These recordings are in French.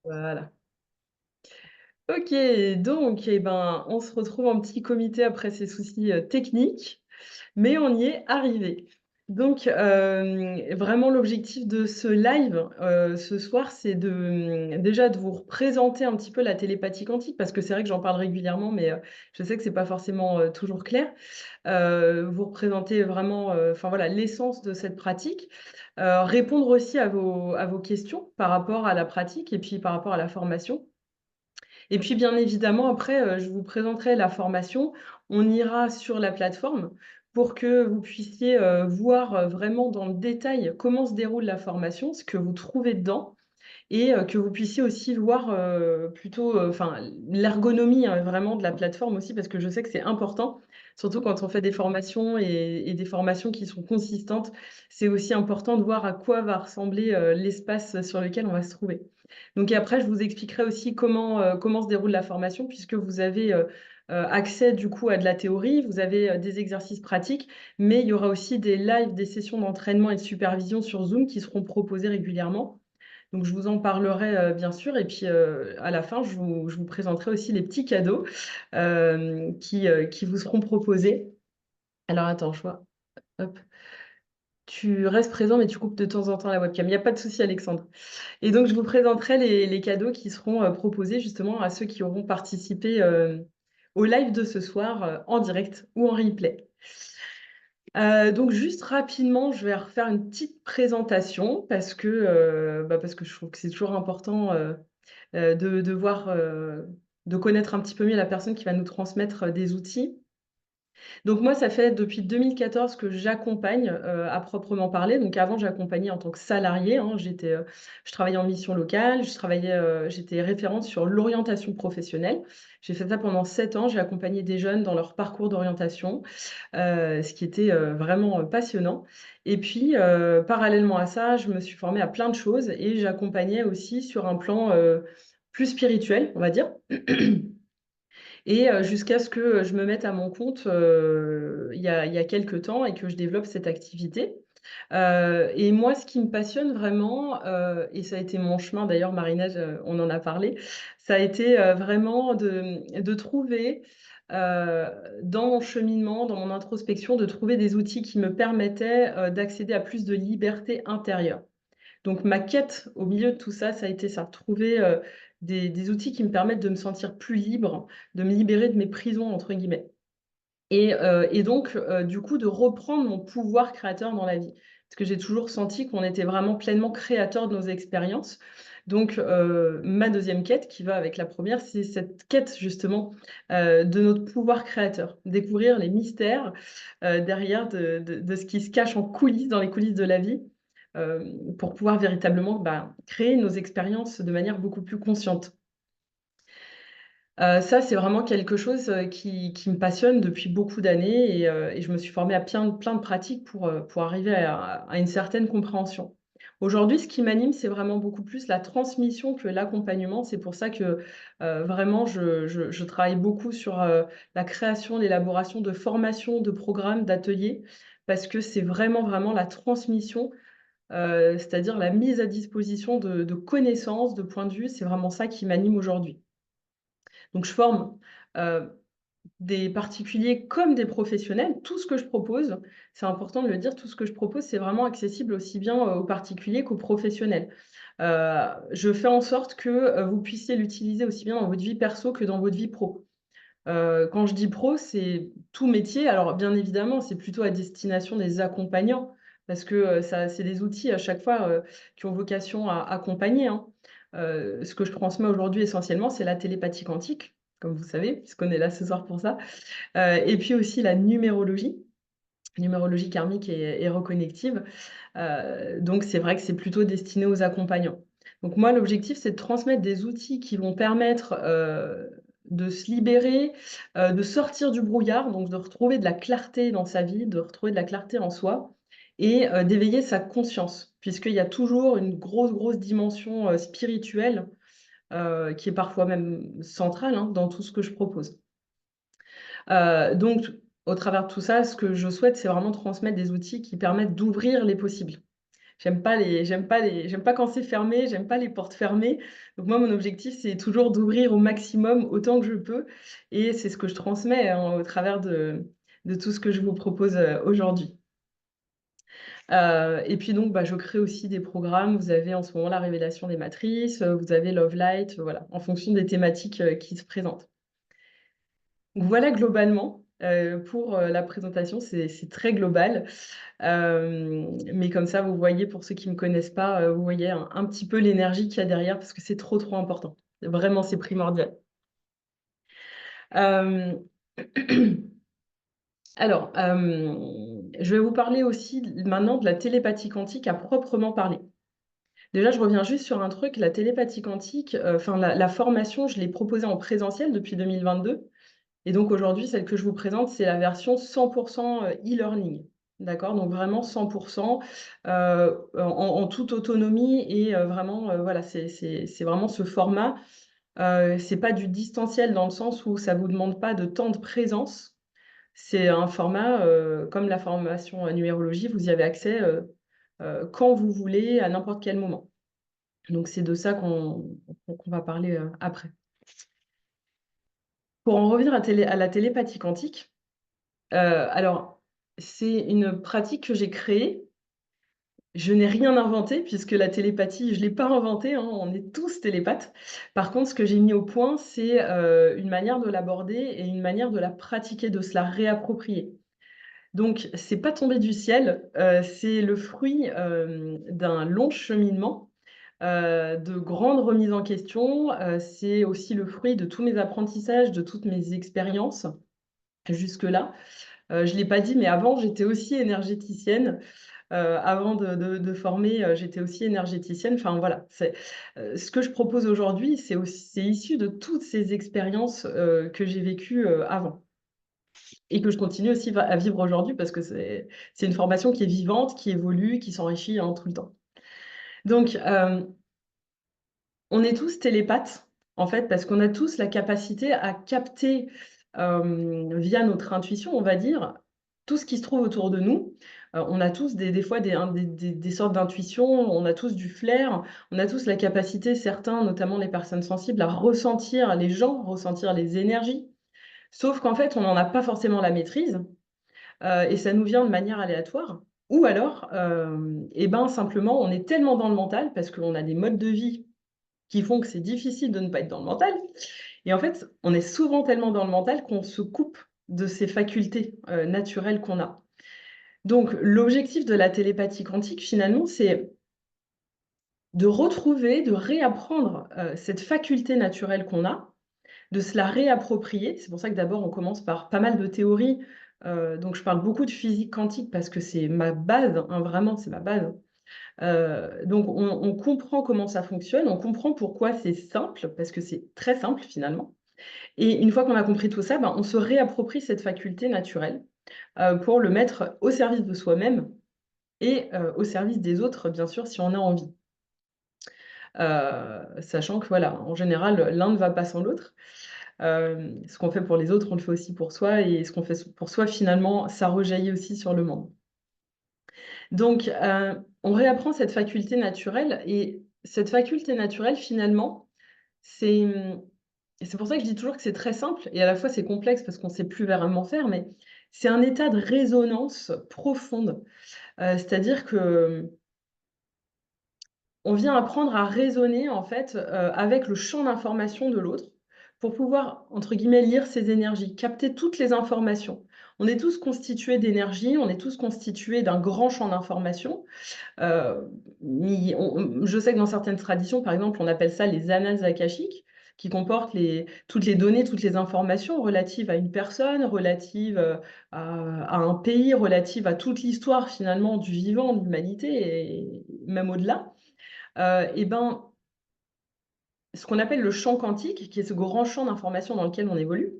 Voilà. OK, donc eh ben, on se retrouve en petit comité après ces soucis, techniques, mais on y est arrivé. Donc vraiment l'objectif de ce live, ce soir, c'est de, déjà de vous représenter un petit peu la télépathie quantique parce que c'est vrai que j'en parle régulièrement, mais je sais que c'est pas forcément, toujours clair. Vous représenter vraiment, enfin voilà, l'essence de cette pratique, répondre aussi à vos questions par rapport à la pratique et puis par rapport à la formation. Et puis, bien évidemment, après, je vous présenterai la formation. On ira sur la plateforme pour que vous puissiez, voir, vraiment dans le détail comment se déroule la formation, ce que vous trouvez dedans et que vous puissiez aussi voir, plutôt, enfin, l'ergonomie, hein, vraiment de la plateforme aussi parce que je sais que c'est important, surtout quand on fait des formations et des formations qui sont consistantes. C'est aussi important de voir à quoi va ressembler, l'espace sur lequel on va se trouver. Donc et après, je vous expliquerai aussi comment se déroule la formation puisque vous avez, accès du coup à de la théorie, vous avez, des exercices pratiques, mais il y aura aussi des lives, des sessions d'entraînement et de supervision sur Zoom qui seront proposées régulièrement. Donc je vous en parlerai, bien sûr et puis, à la fin, je vous présenterai aussi les petits cadeaux, qui vous seront proposés. Alors attends, je vois, hop, tu restes présent, mais tu coupes de temps en temps la webcam. Il y a pas de souci, Alexandre. Et donc je vous présenterai les cadeaux qui seront, proposés justement à ceux qui auront participé, au live de ce soir, en direct ou en replay. Donc juste rapidement, je vais refaire une petite présentation parce que je trouve que c'est toujours important, de voir, de connaître un petit peu mieux la personne qui va nous transmettre, des outils. Donc moi, ça fait depuis 2014 que j'accompagne, à proprement parler. Donc avant, j'accompagnais en tant que salariée, hein. Je travaillais en mission locale, j'étais référente sur l'orientation professionnelle. J'ai fait ça pendant 7 ans. J'ai accompagné des jeunes dans leur parcours d'orientation, ce qui était, vraiment, passionnant. Et puis, parallèlement à ça, je me suis formée à plein de choses et j'accompagnais aussi sur un plan, plus spirituel, on va dire. Et jusqu'à ce que je me mette à mon compte, il y a quelque temps et que je développe cette activité. Et moi, ce qui me passionne vraiment, et ça a été mon chemin d'ailleurs, Marinage, on en a parlé, ça a été, vraiment de trouver, heu, dans mon cheminement, dans mon introspection, de trouver des outils qui me permettaient, d'accéder à plus de liberté intérieure. Donc ma quête au milieu de tout ça, ça a été ça, trouver, des outils qui me permettent de me sentir plus libre, de me libérer de mes «prisons» entre guillemets et donc du coup, de reprendre mon pouvoir créateur dans la vie. Parce que j'ai toujours senti qu'on était vraiment pleinement créateur de nos expériences. Donc ma deuxième quête qui va avec la première, c'est cette quête justement, de notre pouvoir créateur. Découvrir les mystères, derrière de ce qui se cache en coulisses, dans les coulisses de la vie, pour pouvoir véritablement, bah, créer nos expériences de manière beaucoup plus consciente. Ça, c'est vraiment quelque chose, qui me passionne depuis beaucoup d'années et je me suis formée à plein de pratiques pour arriver à une certaine compréhension. Aujourd'hui, ce qui m'anime, c'est vraiment beaucoup plus la transmission que l'accompagnement. C'est pour ça que, vraiment je travaille beaucoup sur, la création, l'élaboration de formations, de programmes, d'ateliers, parce que c'est vraiment la transmission, c'est-à-dire la mise à disposition de connaissances, de points de vue. C'est vraiment ça qui m'anime aujourd'hui. Donc je forme, heu, des particuliers comme des professionnels. Tout ce que je propose, c'est important de le dire, tout ce que je propose, c'est vraiment accessible aussi bien, aux particuliers qu'aux professionnels. Je fais en sorte que, vous puissiez l'utiliser aussi bien dans votre vie perso que dans votre vie pro. Quand je dis pro, c'est tout métier. Alors bien évidemment, c'est plutôt à destination des accompagnants parce que, ça c'est des outils à chaque fois, qui ont vocation à accompagner, hein. Ce que je transmets aujourd'hui essentiellement, c'est la télépathie quantique, comme vous savez, puisqu'on est là ce soir pour ça. Et puis aussi la numérologie karmique et reconnective. Donc c'est vrai que c'est plutôt destiné aux accompagnants. Donc moi, l'objectif, c'est de transmettre des outils qui vont permettre, de se libérer, de sortir du brouillard, donc de retrouver de la clarté dans sa vie, de retrouver de la clarté en soi et d'éveiller sa conscience. Puisqu'il y a toujours une grosse dimension, spirituelle, qui est parfois même centrale, hein, dans tout ce que je propose. Donc au travers de tout ça, ce que je souhaite, c'est vraiment transmettre des outils qui permettent d'ouvrir les possibles. J'aime pas quand c'est fermé, j'aime pas les portes fermées. Donc moi, mon objectif, c'est toujours d'ouvrir au maximum autant que je peux et c'est ce que je transmets, hein, au travers de tout ce que je vous propose, aujourd'hui. Et puis donc, bah, je crée aussi des programmes. Vous avez en ce moment la révélation des matrices, vous avez Love Light, voilà, en fonction des thématiques, qui se présentent. Donc voilà globalement, pour, la présentation, c'est très global. Mais comme ça, vous voyez, pour ceux qui ne me connaissent pas, vous voyez un petit peu l'énergie qu'il y a derrière parce que c'est trop, trop important. Vraiment, c'est primordial. Hem, alors, je vais vous parler aussi maintenant de la télépathie quantique à proprement parler. Déjà, je reviens juste sur un truc, la télépathie quantique, enfin la formation, je l'ai proposée en présentiel depuis 2022 et donc aujourd'hui, celle que je vous présente, c'est la version 100 e-learning. D'accord? Donc vraiment 100 en toute autonomie et vraiment, voilà, c'est vraiment ce format. C'est pas du distanciel dans le sens où ça vous demande pas de temps de présence. C'est un format, comme la formation, numérologie, vous y avez accès, quand vous voulez, à n'importe quel moment. Donc c'est de ça qu'on va parler, après. Pour en revenir à la télépathie quantique, alors c'est une pratique que j'ai créée. Je n'ai rien inventé puisque la télépathie, je l'ai pas inventée, hein, on est tous télépathes. Par contre, ce que j'ai mis au point, c'est, une manière de l'aborder et une manière de la pratiquer, de se la réapproprier. Donc c'est pas tombé du ciel, c'est le fruit, d'un long cheminement, de grandes remises en question. C'est aussi le fruit de tous mes apprentissages, de toutes mes expériences jusque-là. Je l'ai pas dit, mais avant, j'étais aussi énergéticienne. Avant de former, j'étais aussi énergéticienne. Enfin voilà, ce que je propose aujourd'hui, c'est issu de toutes ces expériences, que j'ai vécues, avant et que je continue aussi à vivre aujourd'hui parce que c'est une formation qui est vivante, qui évolue, qui s'enrichit, hein, tout le temps. Donc, on est tous télépathes, en fait, parce qu'on a tous la capacité à capter, via notre intuition, on va dire, tout ce qui se trouve autour de nous. On a tous des fois des sortes d'intuitions, on a tous du flair, on a tous la capacité, certains, notamment les personnes sensibles, à ressentir les gens, ressentir les énergies. Sauf qu'en fait, on n'en a pas forcément la maîtrise, et ça nous vient de manière aléatoire. Ou alors, et ben, simplement, on est tellement dans le mental parce qu'on a des modes de vie qui font que c'est difficile de ne pas être dans le mental et en fait, on est souvent tellement dans le mental qu'on se coupe de ces facultés, naturelles qu'on a. Donc l'objectif de la télépathie quantique finalement, c'est de retrouver, de réapprendre, cette faculté naturelle qu'on a, de se la réapproprier. C'est pour ça que d'abord on commence par pas mal de théories, donc je parle beaucoup de physique quantique parce que c'est ma base, hein, vraiment, c'est ma base. Donc on comprend comment ça fonctionne, on comprend pourquoi c'est simple, parce que c'est très simple finalement et une fois qu'on a compris tout ça, ben, on se réapproprie cette faculté naturelle, pour le mettre au service de soi-même et au service des autres, bien sûr, si on a envie. Sachant que voilà, en général, l'un ne va pas sans l'autre. Ce qu'on fait pour les autres, on le fait aussi pour soi et ce qu'on fait pour soi, finalement, ça rejaillit aussi sur le monde. Donc, on réapprend cette faculté naturelle et cette faculté naturelle, finalement, c'est, et c'est pour ça que je dis toujours que c'est très simple et à la fois c'est complexe parce qu'on ne sait plus vraiment faire, mais c'est un état de résonance profonde. C'est-à-dire que on vient apprendre à raisonner en fait, avec le champ d'information de l'autre pour pouvoir, entre guillemets, «lire ses énergies», capter toutes les informations. On est tous constitués d'énergie, on est tous constitués d'un grand champ d'informations. Mi on Je sais que dans certaines traditions, par exemple, on appelle ça les annales akashiques, qui comportent toutes les données, toutes les informations relatives à une personne, relatives, à un pays, relatives à toute l'histoire finalement du vivant, de l'humanité et même au-delà. Et ben, ce qu'on appelle le champ quantique, qui est ce grand champ d'informations dans lequel on évolue,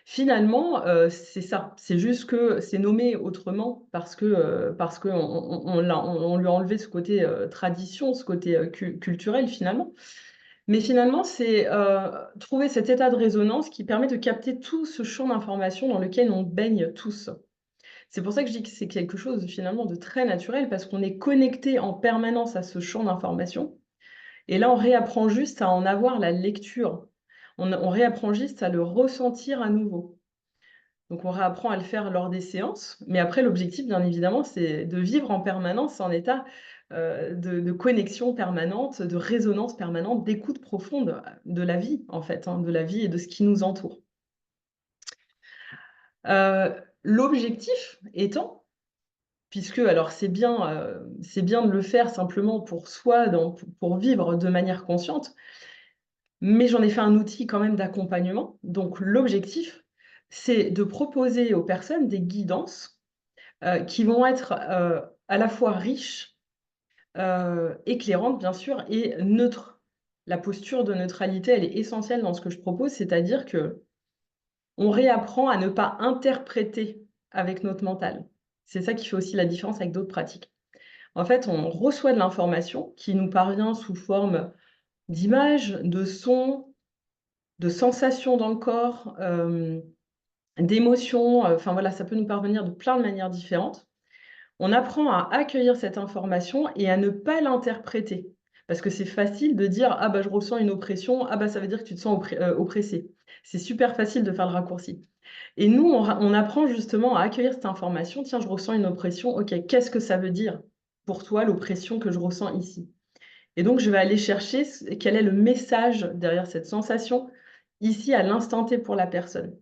finalement, c'est ça. C'est juste que c'est nommé autrement parce qu'on lui a enlevé ce côté, tradition, ce côté, culturel finalement. Mais finalement, c'est, trouver cet état de résonance qui permet de capter tout ce champ d'informations dans lequel on baigne tous. C'est pour ça que je dis que c'est quelque chose finalement de très naturel parce qu'on est connecté en permanence à ce champ d'information et là, on réapprend juste à en avoir la lecture. On réapprend juste à le ressentir à nouveau. Donc on réapprend à le faire lors des séances, mais après l'objectif, bien évidemment, c'est de vivre en permanence en état, de connexion permanente, de résonance permanente, d'écoute profonde, de la vie en fait, hein, de la vie et de ce qui nous entoure. L'objectif étant, puisque alors c'est bien de le faire simplement pour soi, pour vivre de manière consciente, mais j'en ai fait un outil quand même d'accompagnement. Donc l'objectif, c'est de proposer aux personnes des guidances, qui vont être, à la fois riches, éclairantes bien sûr et neutres. La posture de neutralité, elle est essentielle dans ce que je propose, c'est-à-dire qu'on réapprend à ne pas interpréter avec notre mental. C'est ça qui fait aussi la différence avec d'autres pratiques. En fait, on reçoit de l'information qui nous parvient sous forme d'images, de sons, de sensations dans le corps, d'émotions, enfin voilà, ça peut nous parvenir de plein de manières différentes. On apprend à accueillir cette information et à ne pas l'interpréter. Parce que c'est facile de dire: «Ah bah, je ressens une oppression, ah bah, ça veut dire que tu te sens oppressé». C'est super facile de faire le raccourci. Et nous, on apprend justement à accueillir cette information: «Tiens, je ressens une oppression, OK, qu'est-ce que ça veut dire pour toi l'oppression que je ressens ici?» Et donc je vais aller chercher quel est le message derrière cette sensation, ici à l'instant T pour la personne.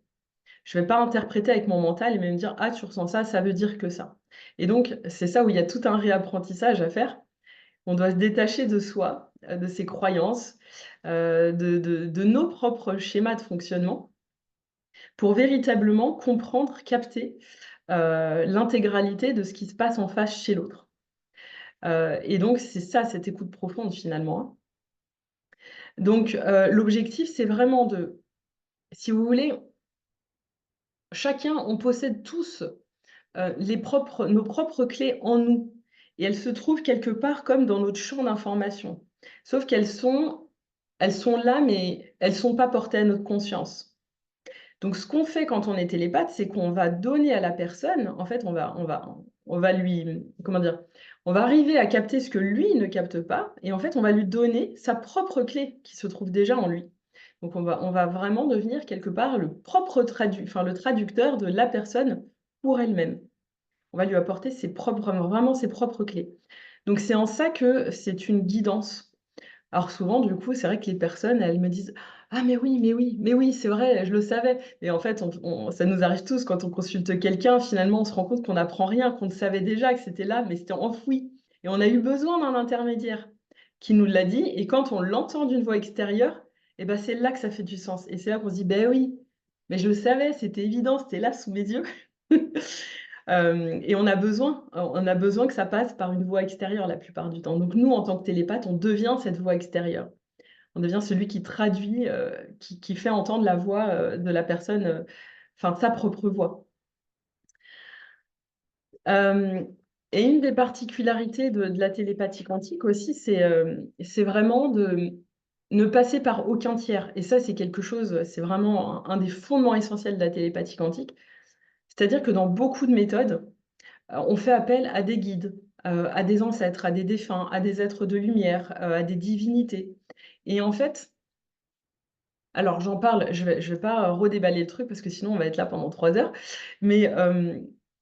Je vais pas interpréter avec mon mental et me dire: «Ah, tu ressens ça, ça veut dire que ça». Et donc c'est ça où il y a tout un réapprentissage à faire. On doit se détacher de soi, de ses croyances, de nos propres schémas de fonctionnement pour véritablement comprendre, capter, l'intégralité de ce qui se passe en face chez l'autre. Et donc c'est ça, cette écoute profonde finalement, hein. Donc l'objectif, c'est vraiment de si vous voulez, chacun, on possède tous nos propres clés en nous et elles se trouvent quelque part comme dans notre champ d'information. Sauf elles sont là, mais elles sont pas portées à notre conscience. Donc ce qu'on fait quand on est télépathe, c'est qu'on va donner à la personne, en fait, on va lui comment dire? On va arriver à capter ce que lui ne capte pas et en fait, on va lui donner sa propre clé qui se trouve déjà en lui. Donc on va vraiment devenir quelque part le traducteur de la personne pour elle-même. On va lui apporter vraiment ses propres clés. Donc c'est en ça que c'est une guidance. Alors souvent, du coup, c'est vrai que les personnes, elles me disent: «Ah mais oui, mais oui, mais oui, c'est vrai, je le savais» et en fait, on ça nous arrive tous quand on consulte quelqu'un, finalement, on se rend compte qu'on n'apprend rien, qu'on le savait déjà, que c'était là, mais c'était enfoui et on a eu besoin d'un intermédiaire qui nous l'a dit et quand on l'entend d'une voix extérieure et ben, c'est là que ça fait du sens et c'est là qu'on se dit: «Beh oui, mais je le savais, c'était évident, c'était là sous mes yeux». Et on a besoin que ça passe par une voix extérieure la plupart du temps. Donc nous, en tant que télépathe, on devient cette voix extérieure. On devient celui qui traduit, qui fait entendre la voix, de la personne, enfin sa propre voix. Hem et une des particularités de la télépathie quantique aussi, c'est vraiment de ne passer par aucun tiers et ça, c'est quelque chose, c'est vraiment un des fondements essentiels de la télépathie quantique. C'est-à-dire que dans beaucoup de méthodes, on fait appel à des guides, à des ancêtres, à des défunts, à des êtres de lumière, à des divinités et en fait alors j'en parle, je vais pas, redéballer le truc parce que sinon on va être là pendant 3 heures, mais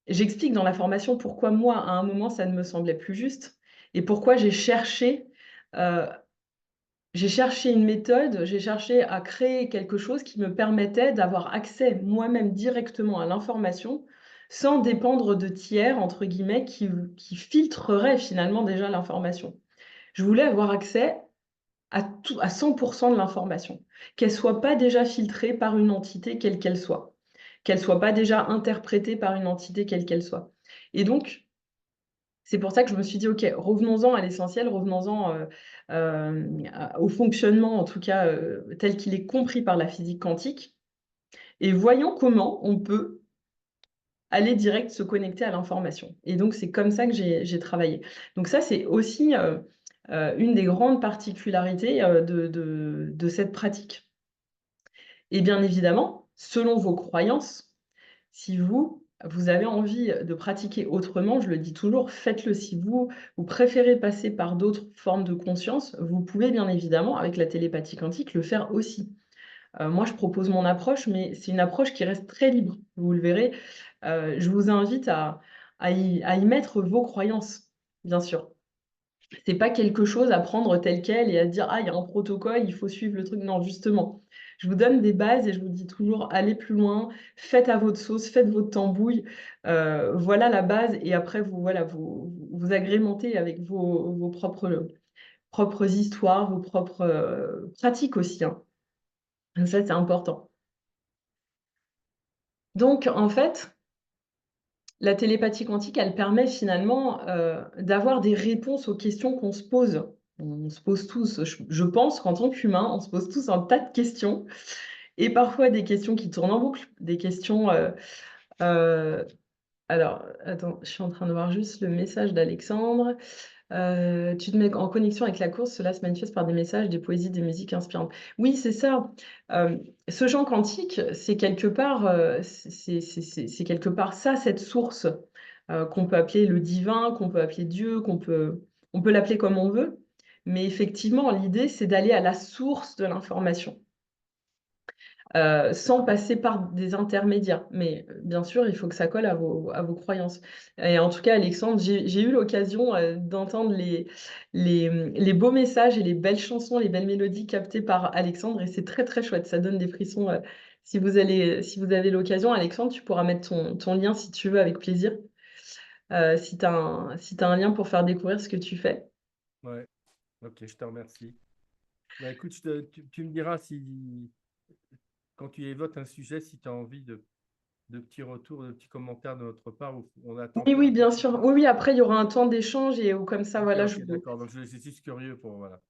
j'explique dans la formation pourquoi moi, à un moment, ça ne me semblait plus juste et pourquoi heu, j'ai cherché une méthode, j'ai cherché à créer quelque chose qui me permettait d'avoir accès moi-même directement à l'information, sans dépendre de «tiers» entre guillemets qui filtreraient finalement déjà l'information. Je voulais avoir accès à 100 de l'information, qu'elle soit pas déjà filtrée par une entité quelle qu'elle soit, qu'elle soit pas déjà interprétée par une entité quelle qu'elle soit et donc c'est pour ça que je me suis dit: «OK, revenons-en à l'essentiel, revenons-en, à au fonctionnement en tout cas, tel qu'il est compris par la physique quantique et voyons comment on peut aller direct se connecter à l'information» et donc c'est comme ça que j'ai travaillé. Donc ça, c'est aussi, une des grandes particularités, de cette pratique et bien évidemment, selon vos croyances, si vous, vous avez envie de pratiquer autrement, je le dis toujours, faites-le. Si vous préférez passer par d'autres formes de conscience, vous pouvez bien évidemment, avec la télépathie quantique, le faire aussi. Moi, je propose mon approche, mais c'est une approche qui reste très libre, vous le verrez. Je vous invite à y mettre vos croyances, bien sûr. C'est pas quelque chose à prendre tel quel et à dire: «Ah, il y a un protocole, il faut suivre le truc». Non, justement, je vous donne des bases et je vous dis toujours: «Allez plus loin, faites à votre sauce, faites votre tambouille». Voilà la base et après vous agrémentez avec vos propres histoires, vos propres, pratiques aussi, hein. Ça, c'est important. Donc en fait, la télépathie quantique, elle permet finalement, d'avoir des réponses aux questions qu'on se pose. On se pose tous, je pense qu'en tant qu'humain, on se pose tous un tas de questions et parfois des questions qui tournent en boucle, des questions, heu alors attends, je suis en train de voir juste le message d'Alexandre. Tu te mets en connexion avec la course, cela se manifeste par des messages, des poésies, des musiques inspirantes. Oui, c'est ça. Ce champ quantique, c'est quelque part, c'est quelque part ça, cette source, qu'on peut appeler le divin, qu'on peut appeler Dieu, on peut l'appeler comme on veut. Mais effectivement, l'idée, c'est d'aller à la source de l'information. Sans passer par des intermédiaires. Mais, bien sûr, il faut que ça colle à vos croyances. Et en tout cas, Alexandre, j'ai eu l'occasion, d'entendre les beaux messages et les belles chansons, les belles mélodies captées par Alexandre et c'est très, très chouette. Ça donne des frissons, si vous avez l'occasion, Alexandre, tu pourras mettre ton lien si tu veux avec plaisir, si tu as un lien pour faire découvrir ce que tu fais. Ouais, ok, je te remercie. Bah, écoute, tu me diras si, quand tu évoques un sujet, si tu as envie de petits retours, de petits commentaires de notre part, ou on attend Oui, oui, un peu bien plus sûr. tard. Oui, oui, après il y aura un temps d'échange et où comme ça, Ok, voilà, je ok, vous d'accord. Donc, je suis juste curieux pour. Voilà.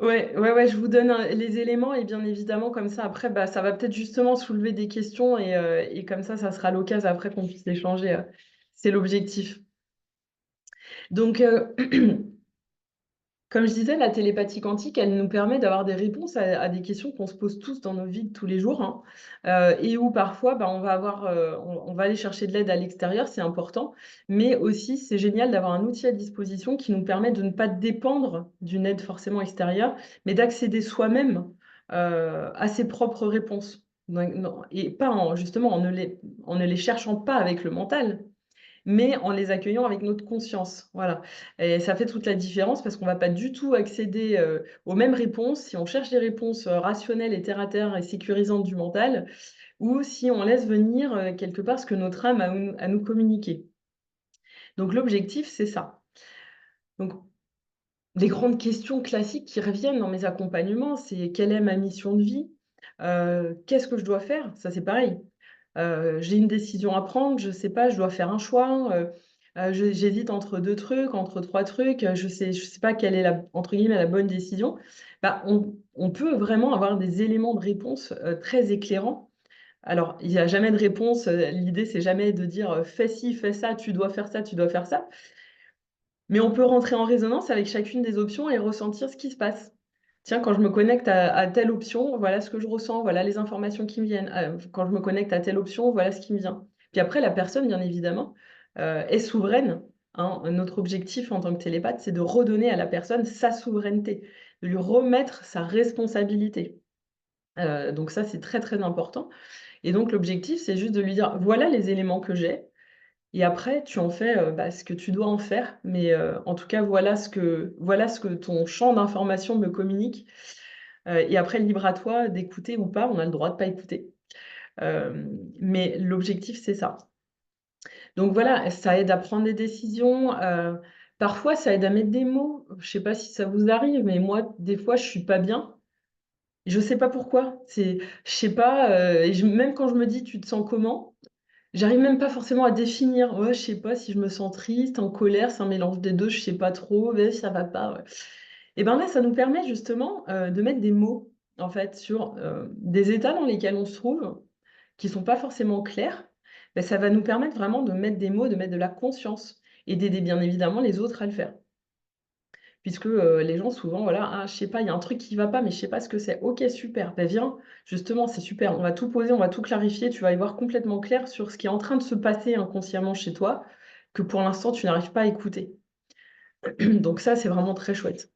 ouais, ouais, ouais, je vous donne les éléments et bien évidemment, comme ça, après, bah, ça va peut-être justement soulever des questions et comme ça sera l'occasion après qu'on puisse échanger. C'est l'objectif. Donc, comme je disais, la télépathie quantique, elle nous permet d'avoir des réponses à des questions qu'on se pose tous dans nos vies de tous les jours, hein, et où parfois, bah, on va aller chercher de l'aide à l'extérieur, c'est important, mais aussi c'est génial d'avoir un outil à disposition qui nous permet de ne pas dépendre d'une aide forcément extérieure, mais d'accéder soi-même, à ses propres réponses. Non et pas en justement en ne les cherchant pas avec le mental, mais en les accueillant avec notre conscience, voilà et ça fait toute la différence parce qu'on va pas du tout accéder, aux mêmes réponses si on cherche des réponses, rationnelles et terre à terre et sécurisantes du mental ou si on laisse venir, quelque part ce que notre âme a à nous communiquer. Donc l'objectif, c'est ça. Donc des grandes questions classiques qui reviennent dans mes accompagnements, c'est: «Quelle est ma mission de vie?» «Qu'est-ce que je dois faire?» Ça, c'est pareil. J'ai une décision à prendre, je sais pas, je dois faire un choix, j'hésite entre 2 trucs, entre 3 trucs, je sais pas quelle est la entre guillemets «la bonne décision». Bah, on peut vraiment avoir des éléments de réponse, très éclairants. Alors, il y a jamais de réponse, l'idée c'est jamais de dire, «Fais ci, fais ça, tu dois faire ça, tu dois faire ça». Mais on peut rentrer en résonance avec chacune des options et ressentir ce qui se passe. Tiens, quand je me connecte à telle option, voilà ce que je ressens, voilà les informations qui me viennent. Quand je me connecte à telle option, voilà ce qui me vient. Puis après, la personne, bien évidemment, est souveraine, hein. Notre objectif en tant que télépathe, c'est de redonner à la personne sa souveraineté, de lui remettre sa responsabilité. Donc ça, c'est très, très important et donc l'objectif, c'est juste de lui dire: «Voilà les éléments que j'ai, et après, tu en fais, bah, ce que tu dois en faire, mais en tout cas, voilà ce que ton champ d'information me communique, et après libre à toi d'écouter ou pas, on a le droit de pas écouter. Mais l'objectif, c'est ça. Donc voilà, ça aide à prendre des décisions, parfois ça aide à mettre des mots. Je sais pas si ça vous arrive, mais moi, des fois, je suis pas bien, je sais pas pourquoi. Je sais pas, et même quand je me dis: «Tu te sens comment?» J'arrive même pas forcément à définir. Ouais, je sais pas si je me sens triste, en colère, c'est un mélange des 2. Je sais pas trop, ouais, ça va pas, ouais. Et ben là, ça nous permet justement, de mettre des mots, en fait, sur, des états dans lesquels on se trouve, qui sont pas forcément clairs. Bah, ça va nous permettre vraiment de mettre des mots, de mettre de la conscience et d'aider bien évidemment les autres à le faire. puisque, les gens souvent, voilà: «Ah, je sais pas, il y a un truc qui va pas, mais je sais pas ce que c'est». «OK, super, ben viens, justement, c'est super, on va tout poser, on va tout clarifier, tu vas y voir complètement clair sur ce qui est en train de se passer inconsciemment chez toi, que pour l'instant tu n'arrives pas à écouter». Donc ça, c'est vraiment très chouette.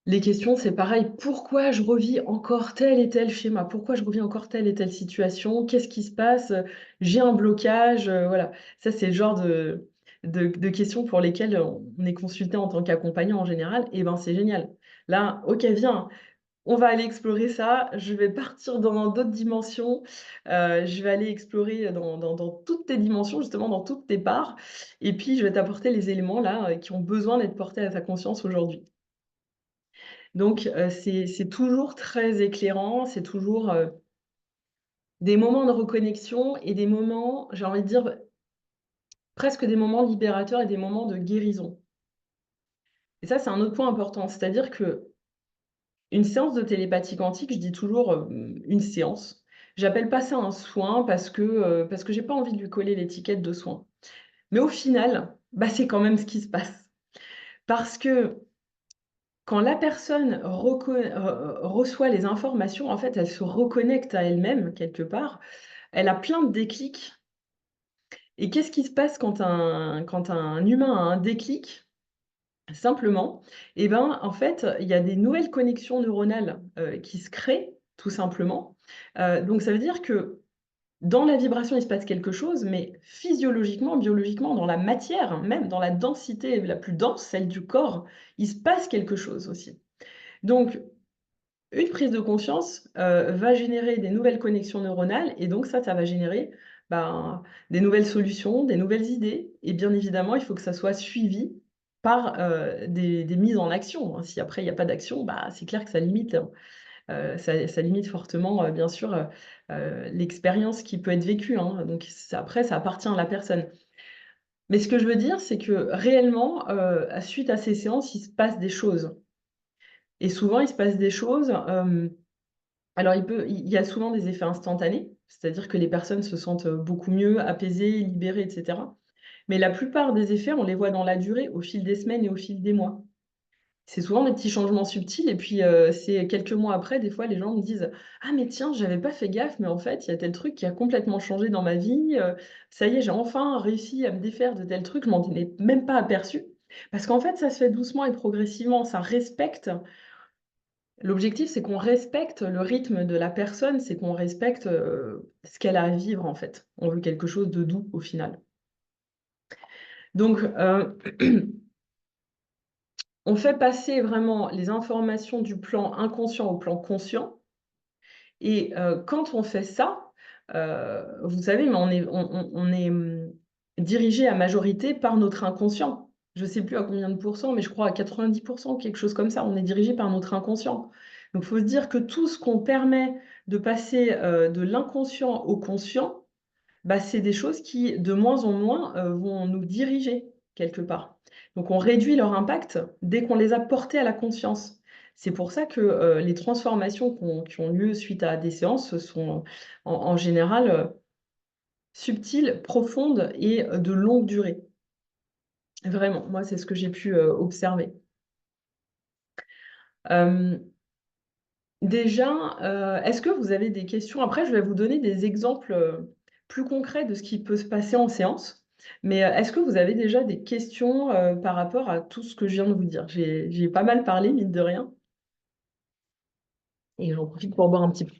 Les questions, c'est pareil: «Pourquoi je revis encore tel et tel schéma? Pourquoi je revis encore telle et telle situation? Qu'est-ce qui se passe? J'ai un blocage», voilà. Ça, c'est le genre de questions pour lesquelles on est consulté en tant qu'accompagnant en général, et ben, c'est génial. Là: «OK, viens, on va aller explorer ça, je vais partir dans d'autres dimensions, je vais aller explorer dans toutes tes dimensions, justement, dans toutes tes parts, et puis je vais t'apporter les éléments là, qui ont besoin d'être portés à ta conscience aujourd'hui». Donc c'est toujours très éclairant, c'est toujours, des moments de reconnexion et des moments, j'ai envie de dire, presque des moments libérateurs et des moments de guérison. Et ça, c'est un autre point important, c'est-à-dire qu'une séance de télépathie quantique, je dis toujours, une séance. J'appelle pas ça un soin parce que j'ai pas envie de lui coller l'étiquette de soin. Mais au final, bah, c'est quand même ce qui se passe. Parce que quand la personne reçoit les informations, en fait, elle se reconnecte à elle-même quelque part. Elle a plein de déclics. Et qu'est-ce qui se passe quand un humain a un déclic? Simplement, et ben, en fait, il y a des nouvelles connexions neuronales, qui se créent, tout simplement. Donc ça veut dire que dans la vibration, il se passe quelque chose, mais physiologiquement, biologiquement, dans la matière, même dans la densité la plus dense, celle du corps, il se passe quelque chose aussi. Donc une prise de conscience, va générer des nouvelles connexions neuronales, et donc ça va générer, ben, des nouvelles solutions, des nouvelles idées, et bien évidemment, il faut que ça soit suivi par, des mises en action, hein. Si après il y a pas d'action, bah, c'est clair que ça limite, ça limite fortement, bien sûr, l'expérience qui peut être vécue, hein. Donc ça, après, ça appartient à la personne. Mais ce que je veux dire, c'est que réellement, suite à ces séances, il se passe des choses, et souvent il se passe des choses, alors il y a souvent des effets instantanés, c'est-à-dire que les personnes se sentent, beaucoup mieux, apaisées, libérées, et cetera. Mais la plupart des effets, on les voit dans la durée, au fil des semaines et au fil des mois. C'est souvent des petits changements subtils, et puis, c'est quelques mois après, des fois, les gens me disent: «Ah mais tiens, j'avais pas fait gaffe, mais en fait, il y a tel truc qui a complètement changé dans ma vie, ça y est, j'ai enfin réussi à me défaire de tel truc, je m'en étais même pas aperçu». Parce qu'en fait, ça se fait doucement et progressivement, ça respecte. L'objectif, c'est qu'on respecte le rythme de la personne, c'est qu'on respecte, ce qu'elle a à vivre, en fait. On veut quelque chose de doux, au final. Donc, on fait passer vraiment les informations du plan inconscient au plan conscient, et quand on fait ça, vous savez, mais on est, dirigé à majorité par notre inconscient. Je ne sais plus à combien de pourcents, mais je crois à 90, quelque chose comme ça. On est dirigé par notre inconscient. Donc il faut se dire que tout ce qu'on permet de passer, de l'inconscient au conscient, bah, c'est des choses qui, de moins en moins, vont nous diriger quelque part. Donc on réduit leur impact dès qu'on les a portés à la conscience. C'est pour ça que, les transformations qui ont lieu suite à des séances sont en général, subtiles, profondes et de longue durée. Vraiment, moi, c'est ce que j'ai pu, observer. Hem Déjà, est-ce que vous avez des questions? Après, je vais vous donner des exemples, plus concrets de ce qui peut se passer en séance. Mais, est-ce que vous avez déjà des questions, par rapport à tout ce que je viens de vous dire? J'ai pas mal parlé, mine de rien, et j'en profite pour boire un petit peu.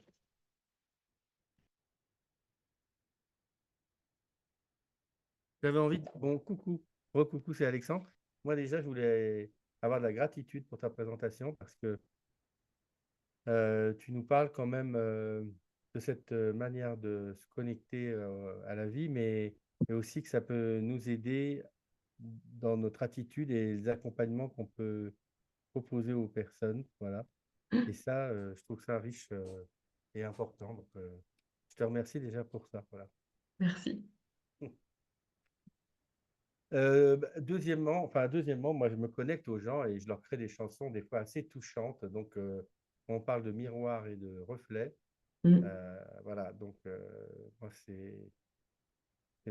J'avais envie de... Bon, coucou. Coucou, c'est Alexandre. Moi, déjà, je voulais avoir de la gratitude pour ta présentation parce que tu nous parles quand même de cette manière de se connecter à la vie, mais aussi que ça peut nous aider dans notre attitude et les accompagnements qu'on peut proposer aux personnes. Voilà. Et ça, je trouve ça riche et important. Donc, je te remercie déjà pour ça. Voilà. Merci. Deuxièmement, moi, je me connecte aux gens et je leur crée des chansons des fois assez touchantes. Donc, on parle de miroir et de reflet. Mmh. Voilà, donc moi, c'est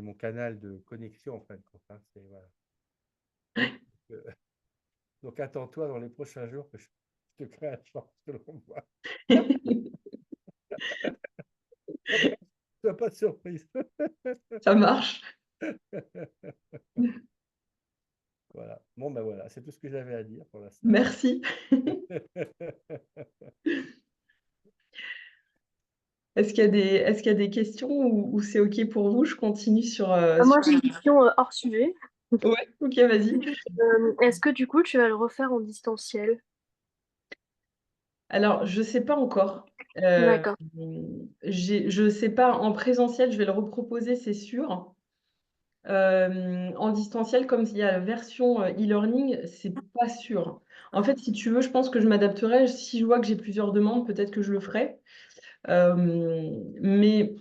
mon canal de connexion, en fin de compte, hein. Voilà. Euh, Donc, attends-toi dans les prochains jours que je te crée un champ selon moi. Sois pas surprise. Ça marche. Voilà. Bon, ben voilà, c'est tout ce que j'avais à dire pour l'instant. Merci. Est-ce qu'il y a des questions ou c'est OK pour vous? Je continue sur, Moi, j'ai une question hors sujet. Ouais, OK, vas-y. Est-ce que du coup, tu vas le refaire en distanciel? Alors, je sais pas encore. Heu, D'accord. je sais pas en présentiel, je vais le reproposer, c'est sûr. En distanciel, comme il y a la version, e-learning, c'est pas sûr. En fait, si tu veux, je pense que je m'adapterai. Si je vois que j'ai plusieurs demandes, peut-être que je le ferai. Mais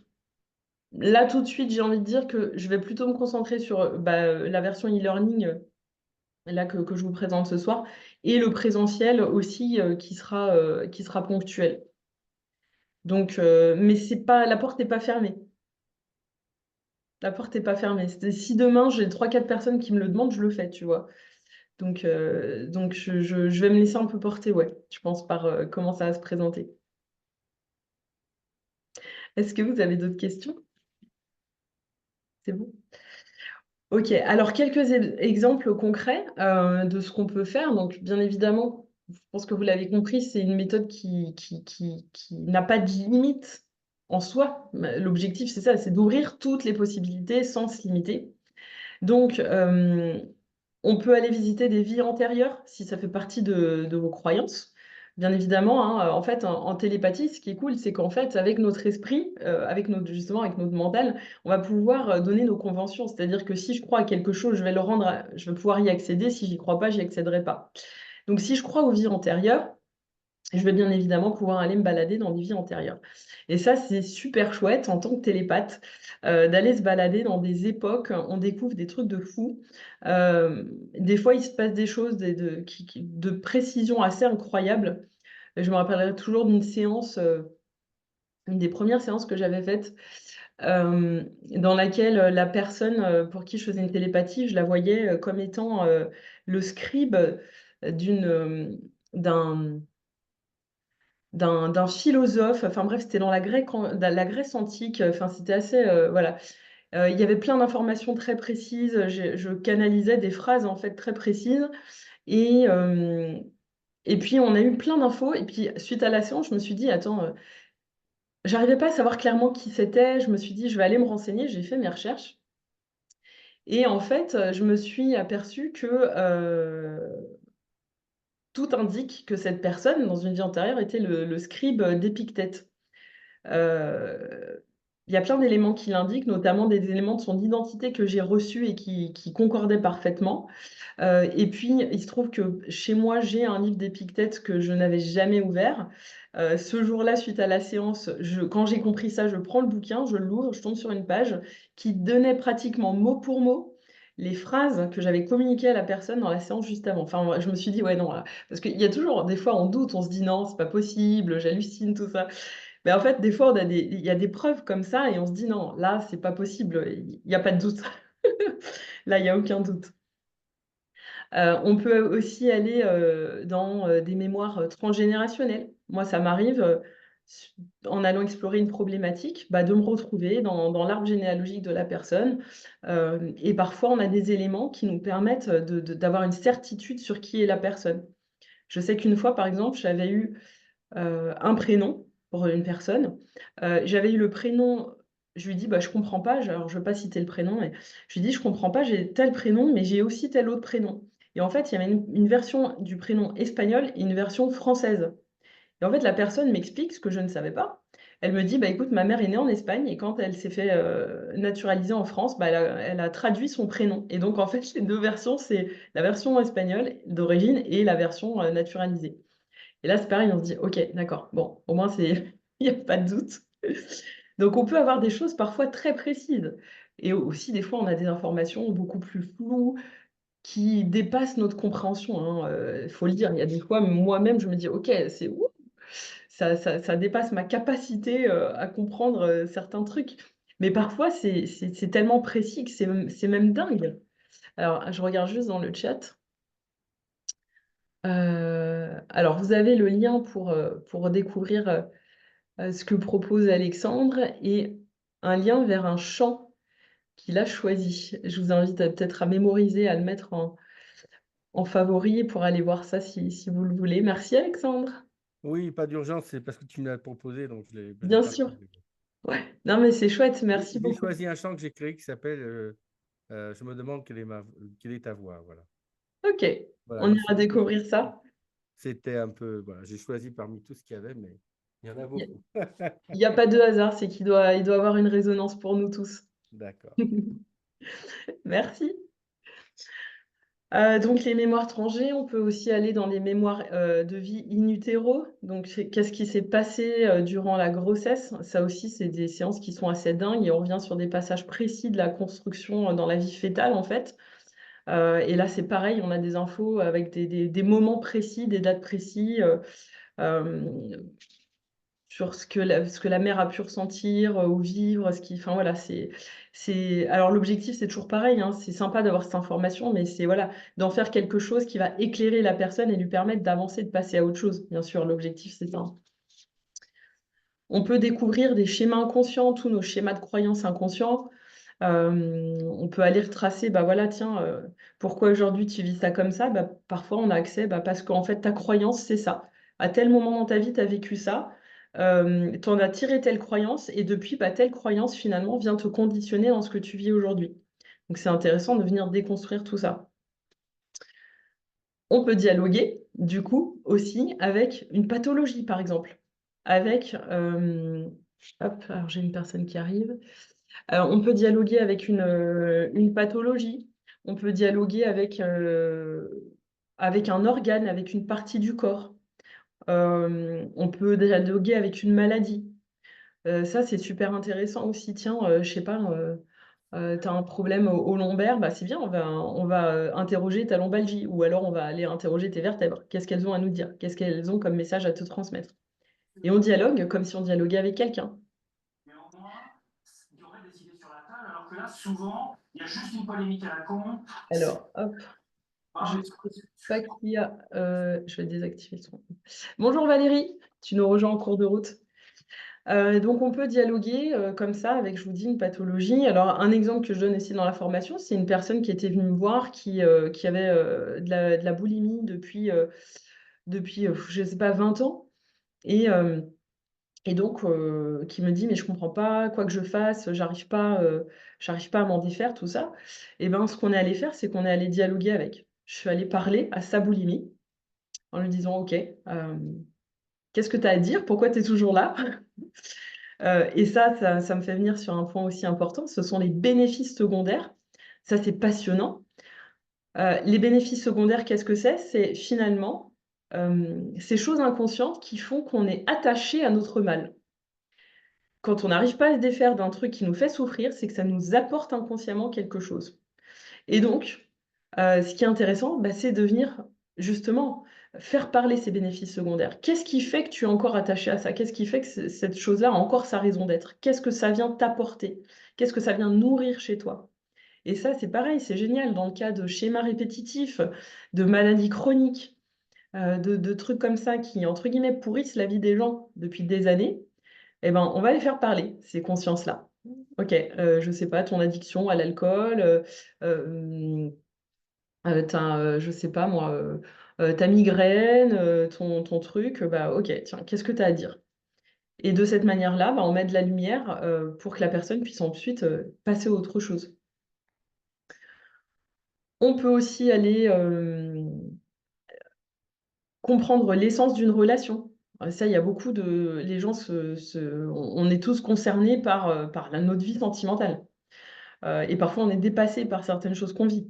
là, tout de suite, j'ai envie de dire que je vais plutôt me concentrer sur, la version e-learning, là, que je vous présente ce soir et le présentiel aussi, qui sera ponctuel. Donc mais c'est pas la porte n'est pas fermée. La porte n'est pas fermée. C'est si demain j'ai 3-4 personnes qui me le demandent, je le fais, tu vois? Donc je vais me laisser un peu porter, ouais, je pense par, comment ça va se présenter. Est-ce que vous avez d'autres questions? C'est bon? OK, alors quelques exemples concrets, de ce qu'on peut faire. Donc bien évidemment, je pense que vous l'avez compris, c'est une méthode qui n'a pas de limite en soi. L'objectif, c'est ça, c'est d'ouvrir toutes les possibilités sans se limiter. Donc on peut aller visiter des vies antérieures si ça fait partie de vos croyances. Bien évidemment, hein, en fait, en télépathie, ce qui est cool, c'est qu'en fait, avec notre esprit, avec notre justement, avec notre mental, on va pouvoir, donner nos conventions. C'est-à-dire que si je crois à quelque chose, je vais pouvoir y accéder, si j'y crois pas, j'y accéderai pas. Donc si je crois aux vies antérieures, je vais bien évidemment pouvoir aller me balader dans des vies antérieures. Et ça, c'est super chouette en tant que télépathe, d'aller se balader dans des époques, on découvre des trucs de fou. Des fois, il se passe des choses de précision assez incroyables. Je me rappellerai toujours d'une séance, une des premières séances que j'avais faites, dans laquelle, la personne, pour qui je faisais une télépathie, je la voyais, comme étant, le scribe, d'une, d'un d'un philosophe, enfin bref, c'était dans la Grèce antique, enfin c'était assez, voilà. Il y avait plein d'informations très précises, je canalisais des phrases, en fait, très précises et et puis on a eu plein d'infos et puis suite à la séance, je me suis dit: «Attends», j'arrivais pas à savoir clairement qui c'était, je me suis dit: «Je vais aller me renseigner», j'ai fait mes recherches et en fait, je me suis aperçue que, tout indique que cette personne, dans une vie antérieure, était le scribe, d'Épictète. Heu, il y a plein d'éléments qui l'indiquent, notamment des éléments de son identité que j'ai reçus et qui concordaient parfaitement. Et puis, il se trouve que chez moi, j'ai un livre d'Épictète que je n'avais jamais ouvert. Ce jour-là, suite à la séance, quand j'ai compris ça, je prends le bouquin, je l'ouvre, je tombe sur une page qui donnait pratiquement mot pour mot les phrases que j'avais communiquées à la personne dans la séance juste avant. Enfin, je me suis dit: «Ouais, non, là» parce qu'il y a toujours des fois, on doute, on se dit: «Non, c'est pas possible, j'hallucine», tout ça. Mais en fait, des fois, il y a des preuves comme ça et on se dit: «Non, là, c'est pas possible, il y a pas de doute». Là, il y a aucun doute. On peut aussi aller, dans, des mémoires, transgénérationnelles. Moi, ça m'arrive, s en allant explorer une problématique, de me retrouver dans l'arbre généalogique de la personne, et parfois on a des éléments qui nous permettent, d'avoir une certitude sur qui est la personne. Je sais qu'une fois, par exemple, j'avais eu un prénom pour une personne. J'avais eu le prénom, je lui dis: «Bah, je comprends pas», alors je veux pas citer le prénom, mais je lui dis: «Je comprends pas, j'ai tel prénom, mais j'ai aussi tel autre prénom» et en fait, il y avait une version du prénom espagnol et une version française et en fait, la personne m'explique ce que je ne savais pas. Elle me dit: «Bah, écoute, ma mère est née en Espagne et quand elle s'est fait, naturaliser en France, elle a traduit son prénom» et donc en fait, les 2 versions, c'est la version espagnole d'origine et la version, naturalisée. Et là, c'est pareil, on se dit: «OK, d'accord, bon, au moins c'est il y a pas de doute». Donc on peut avoir des choses parfois très précises et aussi des fois on a des informations beaucoup plus floues qui dépassent notre compréhension, hein, il faut le dire. Il y a des fois, moi-même, je me dis: «OK, c'est ouh, ça dépasse ma capacité, à comprendre, certains trucs». Mais parfois c'est tellement précis que c'est même dingue. Alors je regarde juste dans le chat. Alors, vous avez le lien pour découvrir ce que propose Alexandre et un lien vers un chant qu'il a choisi. Je vous invite peut-être à mémoriser, à le mettre en favori pour aller voir ça si vous le voulez. Merci Alexandre. Oui, pas d'urgence, c'est parce que tu me l'as proposé, donc je l'ai Bien sûr. partagé. Ouais. Non, mais c'est chouette, merci J'ai beaucoup. choisi un chant que j'ai créé qui s'appelle Je me demande quelle est ta voix. Voilà. Ok, Voilà, on donc ira découvrir ça. c'était un peu. Voilà, j'ai choisi parmi tout ce qu'il y avait, mais il y en a beaucoup. Il n'y a pas de hasard, c'est qu'il doit avoir une résonance pour nous tous. D'accord. Merci. Donc les mémoires tranchées, on peut aussi aller dans les mémoires de vie in utero. Donc qu'est-ce qui s'est passé durant la grossesse? Ça aussi, c'est des séances qui sont assez dingues et on revient sur des passages précis de la construction dans la vie fœtale en fait. Et là, c'est pareil, on a des infos avec des moments précis, des dates précises. Euh, sur ce que la mère a pu ressentir ou vivre, enfin voilà, alors l'objectif c'est toujours pareil, hein, c'est sympa d'avoir cette information, mais c'est voilà, d'en faire quelque chose qui va éclairer la personne et lui permettre d'avancer, de passer à autre chose. Bien sûr, l'objectif c'est ça. On peut découvrir des schémas inconscients, tous nos schémas de croyances inconscients. On peut aller retracer, bah voilà, tiens, pourquoi aujourd'hui tu vis ça comme ça? Bah, parfois on a accès, bah, parce qu'en fait ta croyance c'est ça. À tel moment dans ta vie, tu as vécu ça, tu en as tiré telle croyance, et depuis, bah, telle croyance finalement vient te conditionner dans ce que tu vis aujourd'hui. Donc c'est intéressant de venir déconstruire tout ça. On peut dialoguer, du coup, aussi avec une pathologie, par exemple. Avec, hop, alors j'ai une personne qui arrive. On peut dialoguer avec une pathologie, on peut dialoguer avec un organe, avec une partie du corps. On peut dialoguer avec une maladie. Ça, c'est super intéressant aussi. Tiens, je sais pas, tu as un problème au lombaire, bah, c'est bien, on va interroger ta lombalgie, ou alors on va aller interroger tes vertèbres. Qu'est-ce qu'elles ont à nous dire? Qu'est-ce qu'elles ont comme message à te transmettre? Et on dialogue comme si on dialoguait avec quelqu'un. Néanmoins, il y aurait des idées sur la table, alors que là, souvent, il y a juste une polémique à la con. Alors, hop, Ah, je mais sais pas qui a. Je vais désactiver son. Bonjour Valérie, tu nous rejoins en cours de route. Donc on peut dialoguer comme ça avec, je vous dis, une pathologie. Alors un exemple que je donne ici dans la formation, c'est une personne qui était venue me voir qui avait de la boulimie depuis je sais pas, 20 ans. Et, et donc qui me dit, mais je comprends pas, quoi que je fasse, j'arrive pas à m'en défaire, tout ça. Et ben ce qu'on est allé faire, c'est qu'on est allé dialoguer avec. Je suis allée parler à sa boulimie en lui disant, OK, qu'est-ce que tu as à dire? Pourquoi tu es toujours là? Et ça me fait venir sur un point aussi important, ce sont les bénéfices secondaires. Ça, c'est passionnant. Les bénéfices secondaires, qu'est-ce que c'est? C'est finalement, ces choses inconscientes qui font qu'on est attaché à notre mal. Quand on n'arrive pas à se défaire d'un truc qui nous fait souffrir, c'est que ça nous apporte inconsciemment quelque chose. Et donc, ce qui est intéressant, bah, c'est de venir justement faire parler ces bénéfices secondaires. Qu'est-ce qui fait que tu es encore attaché à ça? Qu'est-ce qui fait que cette chose-là a encore sa raison d'être? Qu'est-ce que ça vient t'apporter? Qu'est-ce que ça vient nourrir chez toi? Et ça, c'est pareil, c'est génial dans le cas de schémas répétitifs, de maladies chroniques, de trucs comme ça qui, entre guillemets, «pourrissent» la vie des gens depuis des années. Eh ben, on va les faire parler, ces consciences-là. OK, je sais pas, ton addiction à l'alcool, je sais pas moi, ta migraine, ton truc, bah, OK, tiens, qu'est-ce que tu as à dire? Et de cette manière-là, bah, on met de la lumière, pour que la personne puisse ensuite, passer à autre chose. On peut aussi aller, comprendre l'essence d'une relation. Ça, il y a beaucoup de les gens on est tous concernés par notre vie sentimentale, et parfois on est dépassé par certaines choses qu'on vit.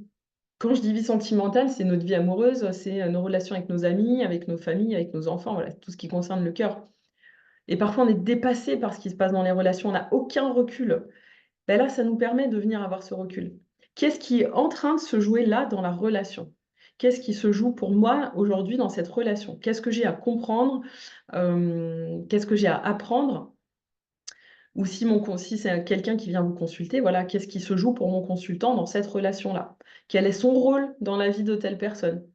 Quand je dis vie sentimentale, c'est notre vie amoureuse, c'est, nos relations avec nos amis, avec nos familles, avec nos enfants, voilà, tout ce qui concerne le cœur. Et parfois, on est dépassé par ce qui se passe dans les relations, on n'a aucun recul. Ben là, ça nous permet de venir avoir ce recul. Qu'est-ce qui est en train de se jouer là dans la relation? Qu'est-ce qui se joue pour moi aujourd'hui dans cette relation? Qu'est-ce que j'ai à comprendre? Qu'est-ce que j'ai à apprendre? Ou si c'est quelqu'un qui vient vous consulter, voilà, qu'est-ce qui se joue pour mon consultant dans cette relation-là? Quel est son rôle dans la vie de telle personne?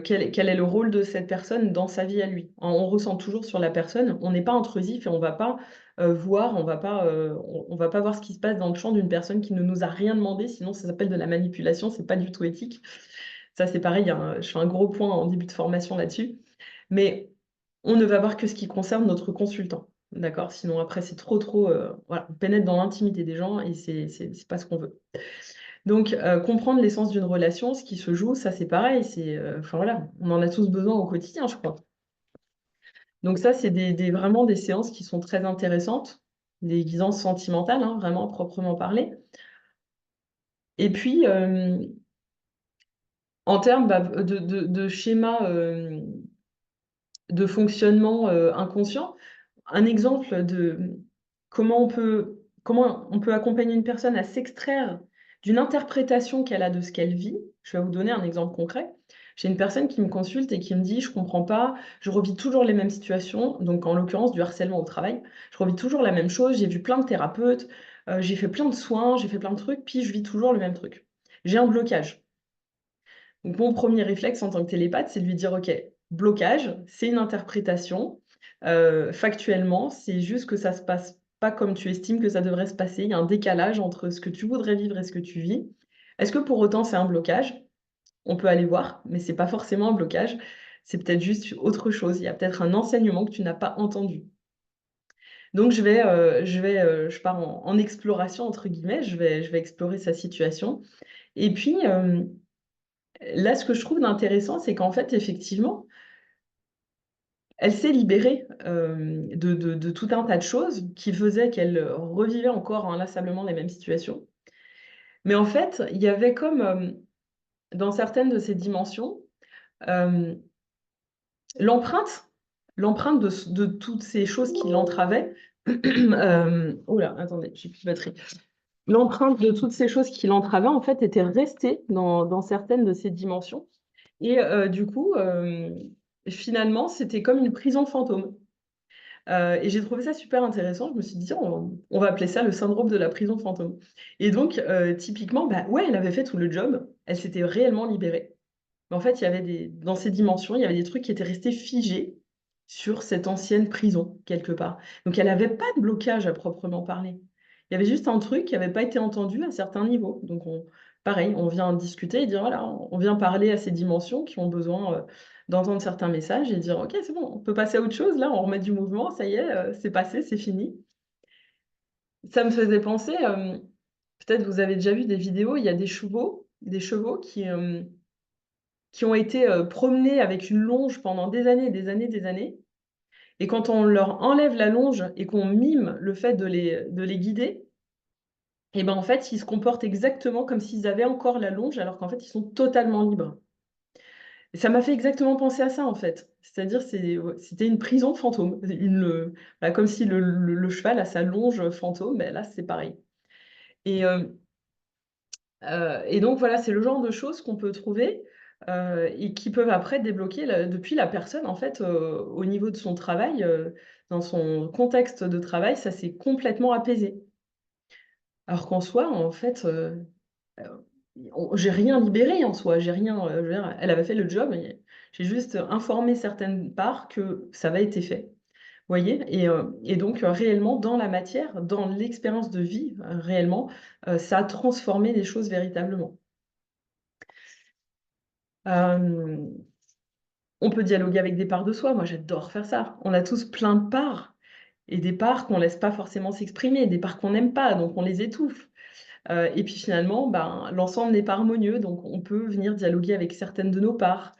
quel est le rôle de cette personne dans sa vie à lui. On ressent toujours sur la personne, on n'est pas intrusif et on va pas voir, on va pas voir ce qui se passe dans le champ d'une personne qui ne nous a rien demandé, sinon ça s'appelle de la manipulation, c'est pas du tout éthique. Ça, c'est pareil, je fais un gros point en début de formation là-dessus. Mais on ne va voir que ce qui concerne notre consultant, d'accord? Sinon après c'est trop, voilà, on pénètre dans l'intimité des gens et c'est pas ce qu'on veut. Donc comprendre l'essence d'une relation, ce qui se joue, ça c'est pareil, enfin voilà, on en a tous besoin au quotidien, je crois. Donc ça, c'est vraiment des séances qui sont très intéressantes, des guisances sentimentales, hein, vraiment proprement parler. Et puis, en termes de schéma de fonctionnement inconscient, un exemple de comment on peut accompagner une personne à s'extraire d'une interprétation qu'elle a de ce qu'elle vit. Je vais vous donner un exemple concret. J'ai une personne qui me consulte et qui me dit: «Je comprends pas, je revis toujours les mêmes situations», donc en l'occurrence du harcèlement au travail. «Je revis toujours la même chose, j'ai vu plein de thérapeutes, j'ai fait plein de soins, j'ai fait plein de trucs, puis je vis toujours le même truc. J'ai un blocage». Donc mon premier réflexe en tant que télépathe, c'est de lui dire: «OK, blocage, c'est une interprétation, factuellement, c'est juste que ça se passe pas comme tu estimes que ça devrait se passer. Il y a un décalage entre ce que tu voudrais vivre et ce que tu vis. Est-ce que pour autant c'est un blocage? On peut aller voir, mais c'est pas forcément un blocage, c'est peut-être juste autre chose. Il y a peut-être un enseignement que tu n'as pas entendu». Donc je pars en «exploration» entre guillemets, je vais explorer sa situation et puis, là, ce que je trouve d'intéressant, c'est qu'en fait, effectivement, elle s'est libérée, de tout un tas de choses qui faisaient qu'elle, revivait encore inlassablement les mêmes situations. Mais en fait, il y avait comme, dans certaines de ces dimensions, hem, l'empreinte l'empreinte de toutes ces choses qui l'entravaient, ouh là, attendez, j'ai plus de batterie. L'empreinte de toutes ces choses qui l'entravaient, en fait, était restée dans certaines de ces dimensions et du coup, finalement, c'était comme une prison fantôme. Et j'ai trouvé ça super intéressant. Je me suis dit: «Tiens, on va appeler ça le syndrome de la prison fantôme» et donc typiquement, bah, ouais, elle avait fait tout le job, elle s'était réellement libérée. Mais en fait, il y avait dans ces dimensions, il y avait des trucs qui étaient restés figés sur cette ancienne prison, quelque part. Donc elle avait pas de blocage à proprement parler. Il y avait juste un truc qui avait pas été entendu à certains niveaux. Donc pareil, on vient discuter et dire voilà, on vient parler à ces dimensions qui ont besoin, d'entendre certains messages et dire: «OK, c'est bon, on peut passer à autre chose là, on remet du mouvement, ça y est, c'est passé, c'est fini». Ça me faisait penser, peut-être vous avez déjà vu des vidéos, il y a des chevaux qui ont été, promenés avec une longe pendant des années, des années, des années et quand on leur enlève la longe et qu'on mime le fait de les guider et ben, en fait, ils se comportent exactement comme s'ils avaient encore la longe alors qu'en fait, ils sont totalement libres et ça m'a fait exactement penser à ça, en fait. C'est-à-dire c'était une prison fantôme, bah, comme si le cheval a sa longe, fantôme, beh, là, c'est pareil et et donc voilà, c'est le genre de choses qu'on peut trouver, et qui peuvent après débloquer depuis la personne en fait, au niveau de son travail, dans son contexte de travail, ça s'est complètement apaisé. Alors qu'en soi, en fait, j'ai rien libéré en soi, j'ai rien, je veux dire, elle avait fait le job et j'ai juste informé certaines parts que ça avait été fait. Vous voyez? Et donc réellement dans la matière, dans l'expérience de vie, réellement, ça a transformé les choses véritablement. Hem, on peut dialoguer avec des parts de soi, moi j'adore faire ça. On a tous plein de parts et des parts qu'on laisse pas forcément s'exprimer, des parts qu'on n'aime pas, donc on les étouffe. Et puis finalement, ben, l'ensemble n'est pas harmonieux, donc on peut venir dialoguer avec certaines de nos parts,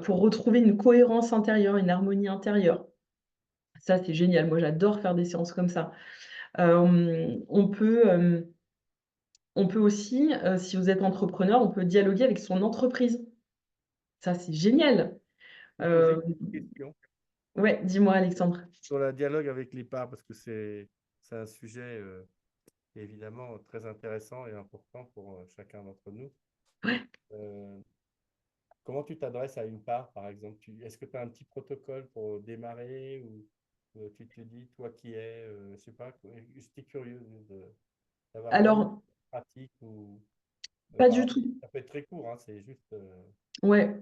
pour retrouver une cohérence intérieure, une harmonie intérieure. Ça, c'est génial, moi j'adore faire des séances comme ça. On peut aussi, si vous êtes entrepreneur, on peut dialoguer avec son entreprise. Ça, c'est génial. Je vais poser Heu, une petite question ouais, dis-moi Alexandre. sur le dialogue avec les parts, parce que c'est un sujet évidemment très intéressant et important pour chacun d'entre nous. Ouais. Euh, Comment tu t'adresses à une part, par exemple? Est-ce que tu as un petit protocole pour démarrer ou tu te dis, toi qui es, je sais pas, j'étais curieux d'avoir vraiment une Alors, pratique ou pas par du rapport- tout. ça peut être très court, hein, c'est juste. Ouais.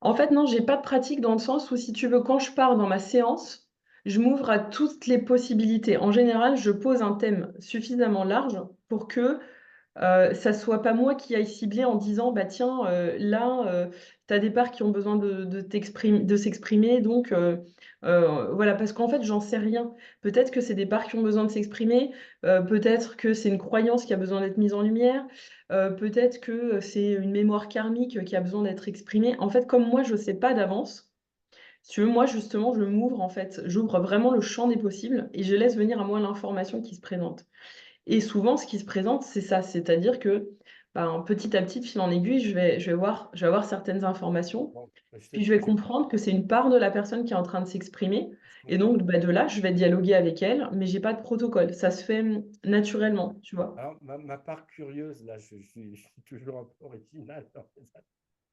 En fait, non, j'ai pas de pratique dans le sens où, si tu veux, quand je pars dans ma séance, je m'ouvre à toutes les possibilités. En général, je pose un thème suffisamment large pour que ça soit pas moi qui aille cibler en disant: «Bah tiens, là, tu as des parts qui ont besoin de s'exprimer, donc voilà». Parce qu'en fait, j'en sais rien. Peut-être que c'est des parts qui ont besoin de s'exprimer, peut-être que c'est une croyance qui a besoin d'être mise en lumière, peut-être que c'est une mémoire karmique qui a besoin d'être exprimée. En fait, comme moi, je sais pas d'avance, si tu veux, moi, justement, je m'ouvre, en fait. J'ouvre vraiment le champ des possibles et je laisse venir à moi l'information qui se présente. Et souvent, ce qui se présente, c'est ça, c'est-à-dire que, ben, petit à petit, de fil en aiguille, je vais avoir certaines informations, Bon, puis je vais comprendre que c'est une part de la personne qui est en train de s'exprimer, je et comprends. donc, bah, de là, je vais dialoguer avec elle, mais j'ai pas de protocole. Ça se fait, naturellement, tu vois? Alors, ma part curieuse, là, je suis toujours un peu original dans ça.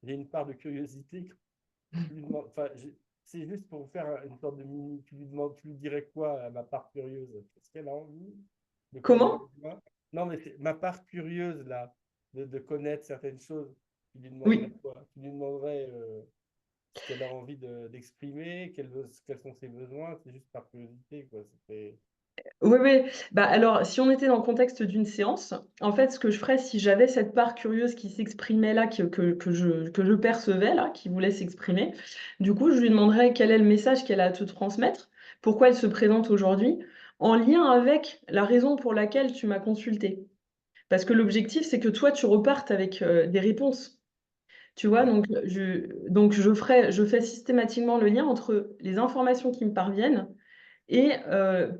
J'ai une part de curiosité. Tu lui demandes, enfin, c'est juste pour faire une sorte de mini. Tu lui demandes, tu lui dirais quoi à ma part curieuse? Est-ce qu'elle a envie? De quoi elle aurait Comment? besoin? Non, mais ma part curieuse, là, de connaître certaines choses, tu lui demanderais Oui. quoi? Tu lui demanderais ce qu'elle a envie d'exprimer, quels sont ses besoins. C'est juste par curiosité, quoi. C'était. Oui, oui. Bah, alors, si on était dans le contexte d'une séance, en fait, ce que je ferais si j'avais cette part curieuse qui s'exprimait là, que je percevais là, qui voulait s'exprimer, du coup, je lui demanderais quel est le message qu'elle a à te transmettre, pourquoi elle se présente aujourd'hui, en lien avec la raison pour laquelle tu m'as consulté. Parce que l'objectif, c'est que toi, tu repartes avec des réponses. Tu vois, Ouais, donc je fais systématiquement le lien entre les informations qui me parviennent et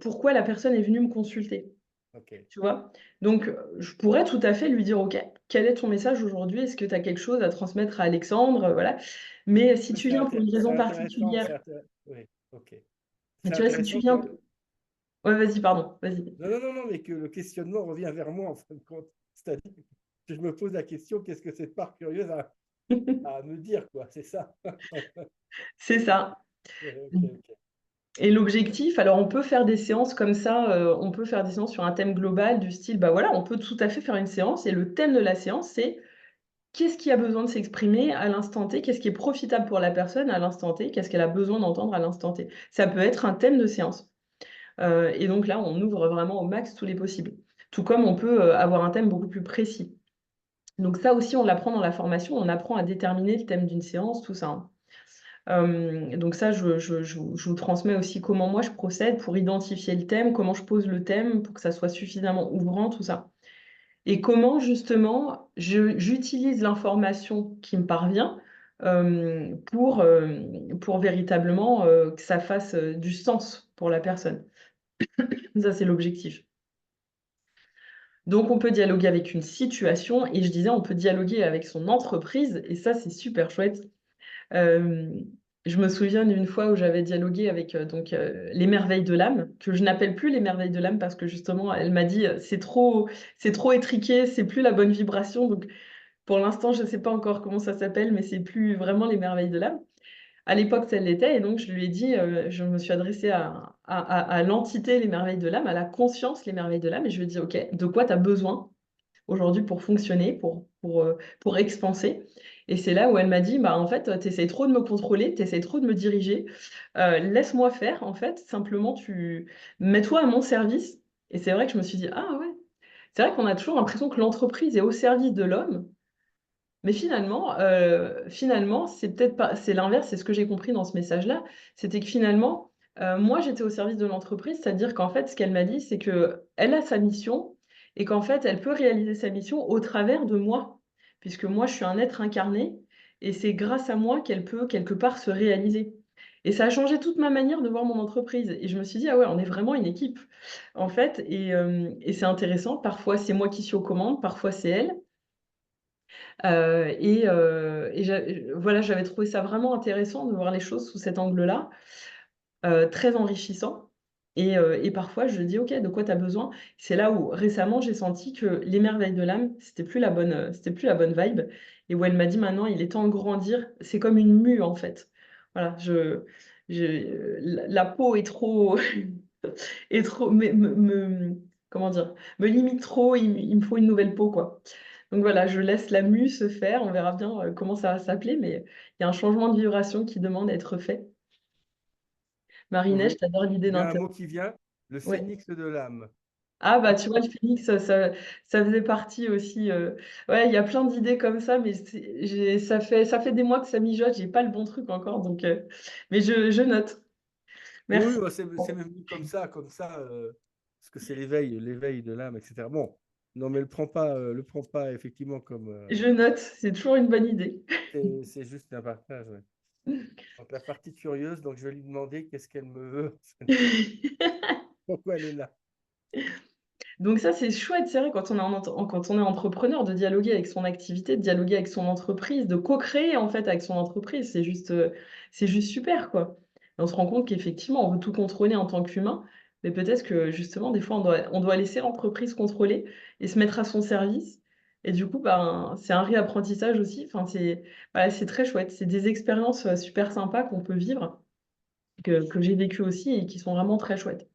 pourquoi la personne est venue me consulter, ok. tu vois? Donc je pourrais tout à fait lui dire: «OK, quel est ton message aujourd'hui? Est-ce que tu as quelque chose à transmettre à Alexandre?» Voilà. Mais si Mais tu viens pour une c'est raison intéressant, particulière, oui, ok. mais C'est tu vois, si tu intéressant viens, que. ouais, vas-y, pardon, vas-y. Non, non, non, non, mais que le questionnement revient vers moi en fin de compte. C'est-à-dire que je me pose la question, qu'est-ce que cette part curieuse à me dire, quoi, c'est ça. C'est ça. Ok, ok. Et l'objectif, alors on peut faire des séances comme ça, on peut faire des séances sur un thème global du style, bah, voilà, on peut tout à fait faire une séance et le thème de la séance, c'est: qu'est-ce qui a besoin de s'exprimer à l'instant T? Qu'est-ce qui est profitable pour la personne à l'instant T? Qu'est-ce qu'elle a besoin d'entendre à l'instant T? Ça peut être un thème de séance. Et donc là, on ouvre vraiment au max tous les possibles. Tout comme on peut, avoir un thème beaucoup plus précis. Donc ça aussi, on l'apprend dans la formation, on apprend à déterminer le thème d'une séance, tout ça, hein. Donc ça, je vous transmets aussi comment moi je procède pour identifier le thème, comment je pose le thème pour que ça soit suffisamment ouvrant, tout ça. Et comment justement j'utilise l'information qui me parvient, pour véritablement, que ça fasse, du sens pour la personne. Ça, c'est l'objectif. Donc on peut dialoguer avec une situation et je disais on peut dialoguer avec son entreprise et ça, c'est super chouette. Hem, je me souviens d'une fois où j'avais dialogué avec, les merveilles de l'âme, que je n'appelle plus les merveilles de l'âme parce que justement elle m'a dit: c'est trop étriqué, c'est plus la bonne vibration», donc pour l'instant je ne sais pas encore comment ça s'appelle, mais c'est plus vraiment les merveilles de l'âme. À l'époque, ça l'était et donc je lui ai dit, je me suis adressée à l'entité les merveilles de l'âme, à la conscience les merveilles de l'âme et je lui ai dit: «OK, de quoi tu as besoin aujourd'hui pour fonctionner, pour expanser?» Et c'est là où elle m'a dit: «Bah, en fait, tu essaies trop de me contrôler, tu essaies trop de me diriger, laisse-moi faire en fait, simplement tu mets-toi à mon service». Et c'est vrai que je me suis dit: «Ah ouais, c'est vrai qu'on a toujours l'impression que l'entreprise est au service de l'homme, mais finalement, c'est peut-être pas, c'est l'inverse, c'est ce que j'ai compris dans ce message-là, c'était que finalement, moi j'étais au service de l'entreprise, c'est-à-dire qu'en fait, ce qu'elle m'a dit, c'est qu'elle a sa mission et qu'en fait, elle peut réaliser sa mission au travers de moi, puisque moi je suis un être incarné et c'est grâce à moi qu'elle peut quelque part se réaliser. Et ça a changé toute ma manière de voir mon entreprise et je me suis dit: «Ah ouais, on est vraiment une équipe, en fait», et c'est intéressant, parfois c'est moi qui suis aux commandes, parfois c'est elle. Voilà, j'avais trouvé ça vraiment intéressant de voir les choses sous cet angle-là, très enrichissant et parfois je dis: «OK, de quoi tu as besoin?» C'est là où récemment j'ai senti que les merveilles de l'âme, c'était plus la bonne vibe et où elle m'a dit: «Maintenant, il est temps de grandir». C'est comme une mue, en fait. Voilà, la peau est trop est trop me comment dire? Me limite trop, il me faut une nouvelle peau, quoi. Donc voilà, je laisse la mue se faire, on verra bien comment ça va s'appeler, mais il y a un changement de vibration qui demande à être fait. Marie-Neige, Mhm. t'adores l'idée Il y a d'un un thème. mot qui vient, le Ouais. phénix de l'âme. Ah bah tu vois, le phénix, ça faisait partie aussi. Ouais, il y a plein d'idées comme ça, mais ça fait des mois que ça mijote, j'ai pas le bon truc encore, donc mais je note. Oui, Merci. bah, c'est même vu comme ça, parce que c'est l'éveil de l'âme, etc. Bon, non, mais le prends pas effectivement comme, Je note, c'est toujours une bonne idée. c'est juste un partage. Ouais. Donc la partie curieuse, donc je vais lui demander qu'est-ce qu'elle me veut, pourquoi elle est là. Donc ça, c'est chouette, c'est vrai, quand on est entrepreneur, de dialoguer avec son activité, de dialoguer avec son entreprise, de co-créer en fait avec son entreprise, c'est juste super, quoi. Et on se rend compte qu'effectivement, on veut tout contrôler en tant qu'humain, mais peut-être que justement, des fois, on doit laisser l'entreprise contrôler et se mettre à son service. Et du coup, ben, c'est un réapprentissage aussi. Enfin, voilà, c'est très chouette. C'est des expériences super sympas qu'on peut vivre, que j'ai vécues aussi et qui sont vraiment très chouettes.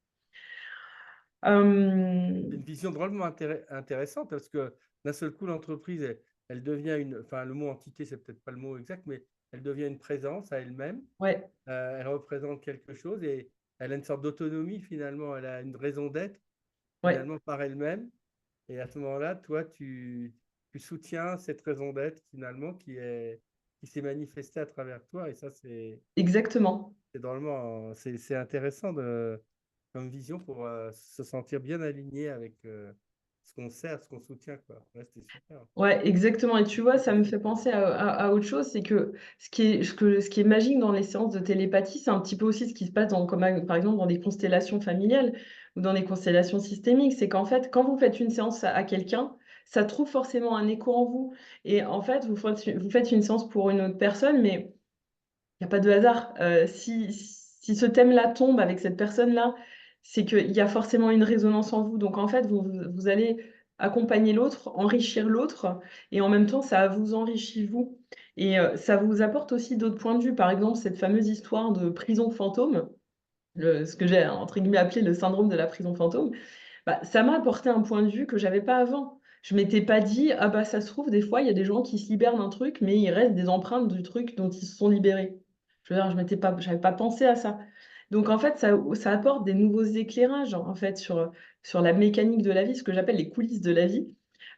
C'est Euh, une vision drôlement intéressante parce que d'un seul coup, l'entreprise, elle devient enfin le mot entité, c'est peut-être pas le mot exact, mais elle devient une présence à elle-même. ouais, Elle représente quelque chose et elle a une sorte d'autonomie finalement, elle a une raison d'être ouais. finalement par elle-même. Et à ce moment-là, toi, tu soutiens cette raison d'être finalement qui s'est manifestée à travers toi. Et ça, Exactement. c'est drôlement, c'est intéressant comme vision pour se sentir bien aligné avec ce qu'on sert, ce qu'on soutient, quoi. Ouais, c'était super. Ouais, exactement. Et tu vois, ça me Merci. fait penser à autre chose, c'est que ce qui est magique dans les séances de télépathie, c'est un petit peu aussi ce qui se passe par exemple dans des constellations familiales ou dans des constellations systémiques. C'est qu'en fait, quand vous faites une séance à quelqu'un, ça trouve forcément un écho en vous. Et en fait, vous faites une séance pour une autre personne, mais il n'y a pas de hasard. Si ce thème-là tombe avec cette personne-là, c'est qu'il y a forcément une résonance en vous. Donc en fait, vous allez accompagner l'autre, enrichir l'autre, et en même temps, ça vous enrichit vous. Et ça vous apporte aussi d'autres points de vue. Par exemple, cette fameuse histoire de prison fantôme, ce que j'ai entre guillemets appelé le syndrome de la prison fantôme. Bah, ça m'a apporté un point de vue que j'avais pas avant. Je m'étais pas dit: «Ah bah, ça se trouve, des fois, il y a des gens qui se libèrent d'un truc, mais il reste des empreintes du truc dont ils se sont libérés». Je veux dire, j'avais pas pensé à ça. Donc en fait, ça apporte des nouveaux éclairages, en fait, sur la mécanique de la vie, ce que j'appelle les coulisses de la vie.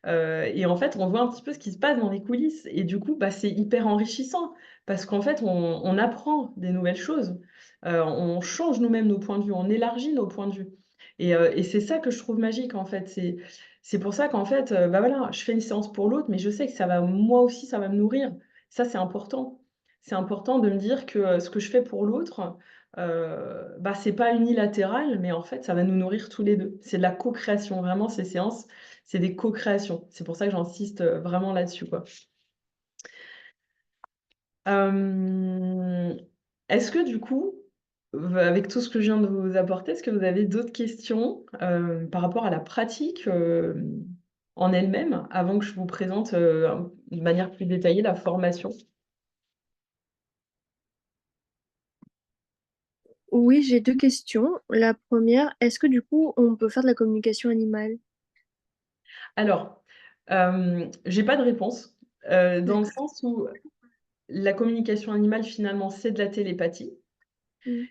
Et en fait, on voit un petit peu ce qui se passe dans les coulisses et du coup, bah, c'est hyper enrichissant parce qu'en fait, on apprend des nouvelles choses. On change nous-mêmes nos points de vue, on élargit nos points de vue. Et c'est ça que je trouve magique, en fait. C'est pour ça qu'en fait, bah, voilà, je fais une séance pour l'autre, mais je sais que moi aussi, ça va me nourrir. Ça, c'est important. C'est important de me dire que, ce que je fais pour l'autre, bah, c'est pas unilatéral, mais en fait, ça va nous nourrir tous les 2. C'est de la co-création, vraiment, ces séances, c'est des co-créations. C'est pour ça que j'insiste, vraiment là-dessus, quoi. Hem, Est-ce que du coup, avec tout ce que je viens de vous apporter, est-ce que vous avez d'autres questions, par rapport à la pratique, en elle-même, avant que je vous présente, de manière plus détaillée la formation? Oui, j'ai deux questions. La première, est-ce que du coup, on peut faire de la communication animale? Alors, j'ai pas de réponse, dans le D'accord. sens où la communication animale, finalement, c'est de la télépathie. Mm.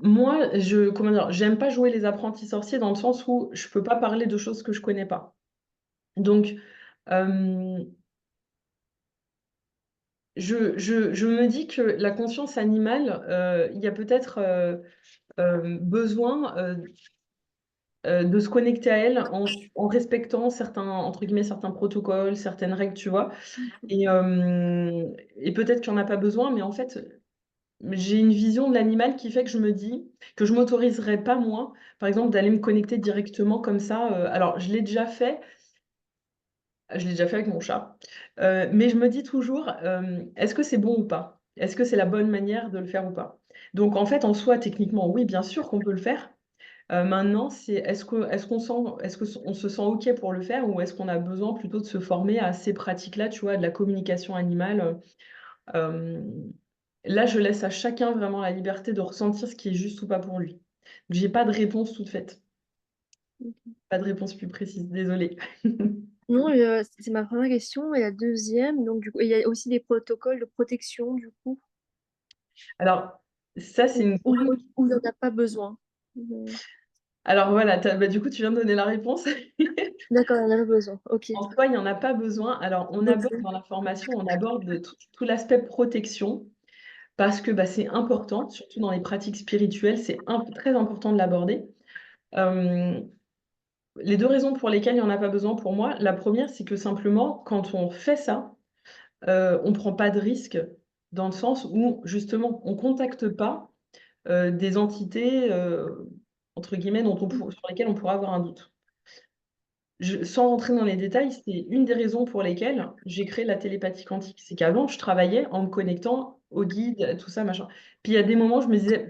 Comment dire? J'aime pas jouer les apprentis sorciers dans le sens où je peux pas parler de choses que je connais pas. Donc, hem, je me dis que la conscience animale, il y a peut-être, besoin, de se connecter à elle en respectant certains, entre guillemets, «certains protocoles», certaines règles, tu vois? Et peut-être qu'il y en a pas besoin, mais en fait, j'ai une vision de l'animal qui fait que je me dis que je m'autoriserais pas moi, par exemple, d'aller me connecter directement comme ça, alors je l'ai déjà fait avec mon chat, mais je me dis toujours, «Est-ce que c'est bon ou pas? Est-ce que c'est la bonne manière de le faire ou pas?» Donc en fait, en soi, techniquement, oui, bien sûr qu'on peut le faire. Maintenant, c'est est-ce qu'on se sent OK pour le faire ou est-ce qu'on a besoin plutôt de se former à ces pratiques-là, tu vois, de la communication animale, là, je laisse à chacun vraiment la liberté de ressentir ce qui est juste ou pas pour lui. J'ai pas de réponse toute faite. Pas de réponse plus précise, désolée. Non, c'est ma première question. Et la deuxième, donc du coup, il y a aussi des protocoles de protection, du coup, Alors, ça, c'est une où grande... où il n'y en a pas besoin. Euh, Alors voilà, bah, du coup, tu viens de donner la réponse. D'accord, il n'y en a pas besoin. Ok. En soi, il n'y en a pas besoin. Alors, on Ok. aborde dans la formation, on aborde tout l'aspect protection parce que bah, c'est important, surtout dans les pratiques spirituelles, c'est très important de l'aborder. Euh, les deux raisons pour lesquelles il n'y en a pas besoin pour moi, la première, c'est que simplement, quand on fait ça, on ne prend pas de risque dans le sens où, justement, on ne contacte pas des entités, entre guillemets, sur lesquelles on pourrait avoir un doute. Sans rentrer dans les détails, c'est une des raisons pour lesquelles j'ai créé la télépathie quantique. C'est qu'avant, je travaillais en me connectant au guide, tout ça, machin. Puis il y a des moments, je me disais,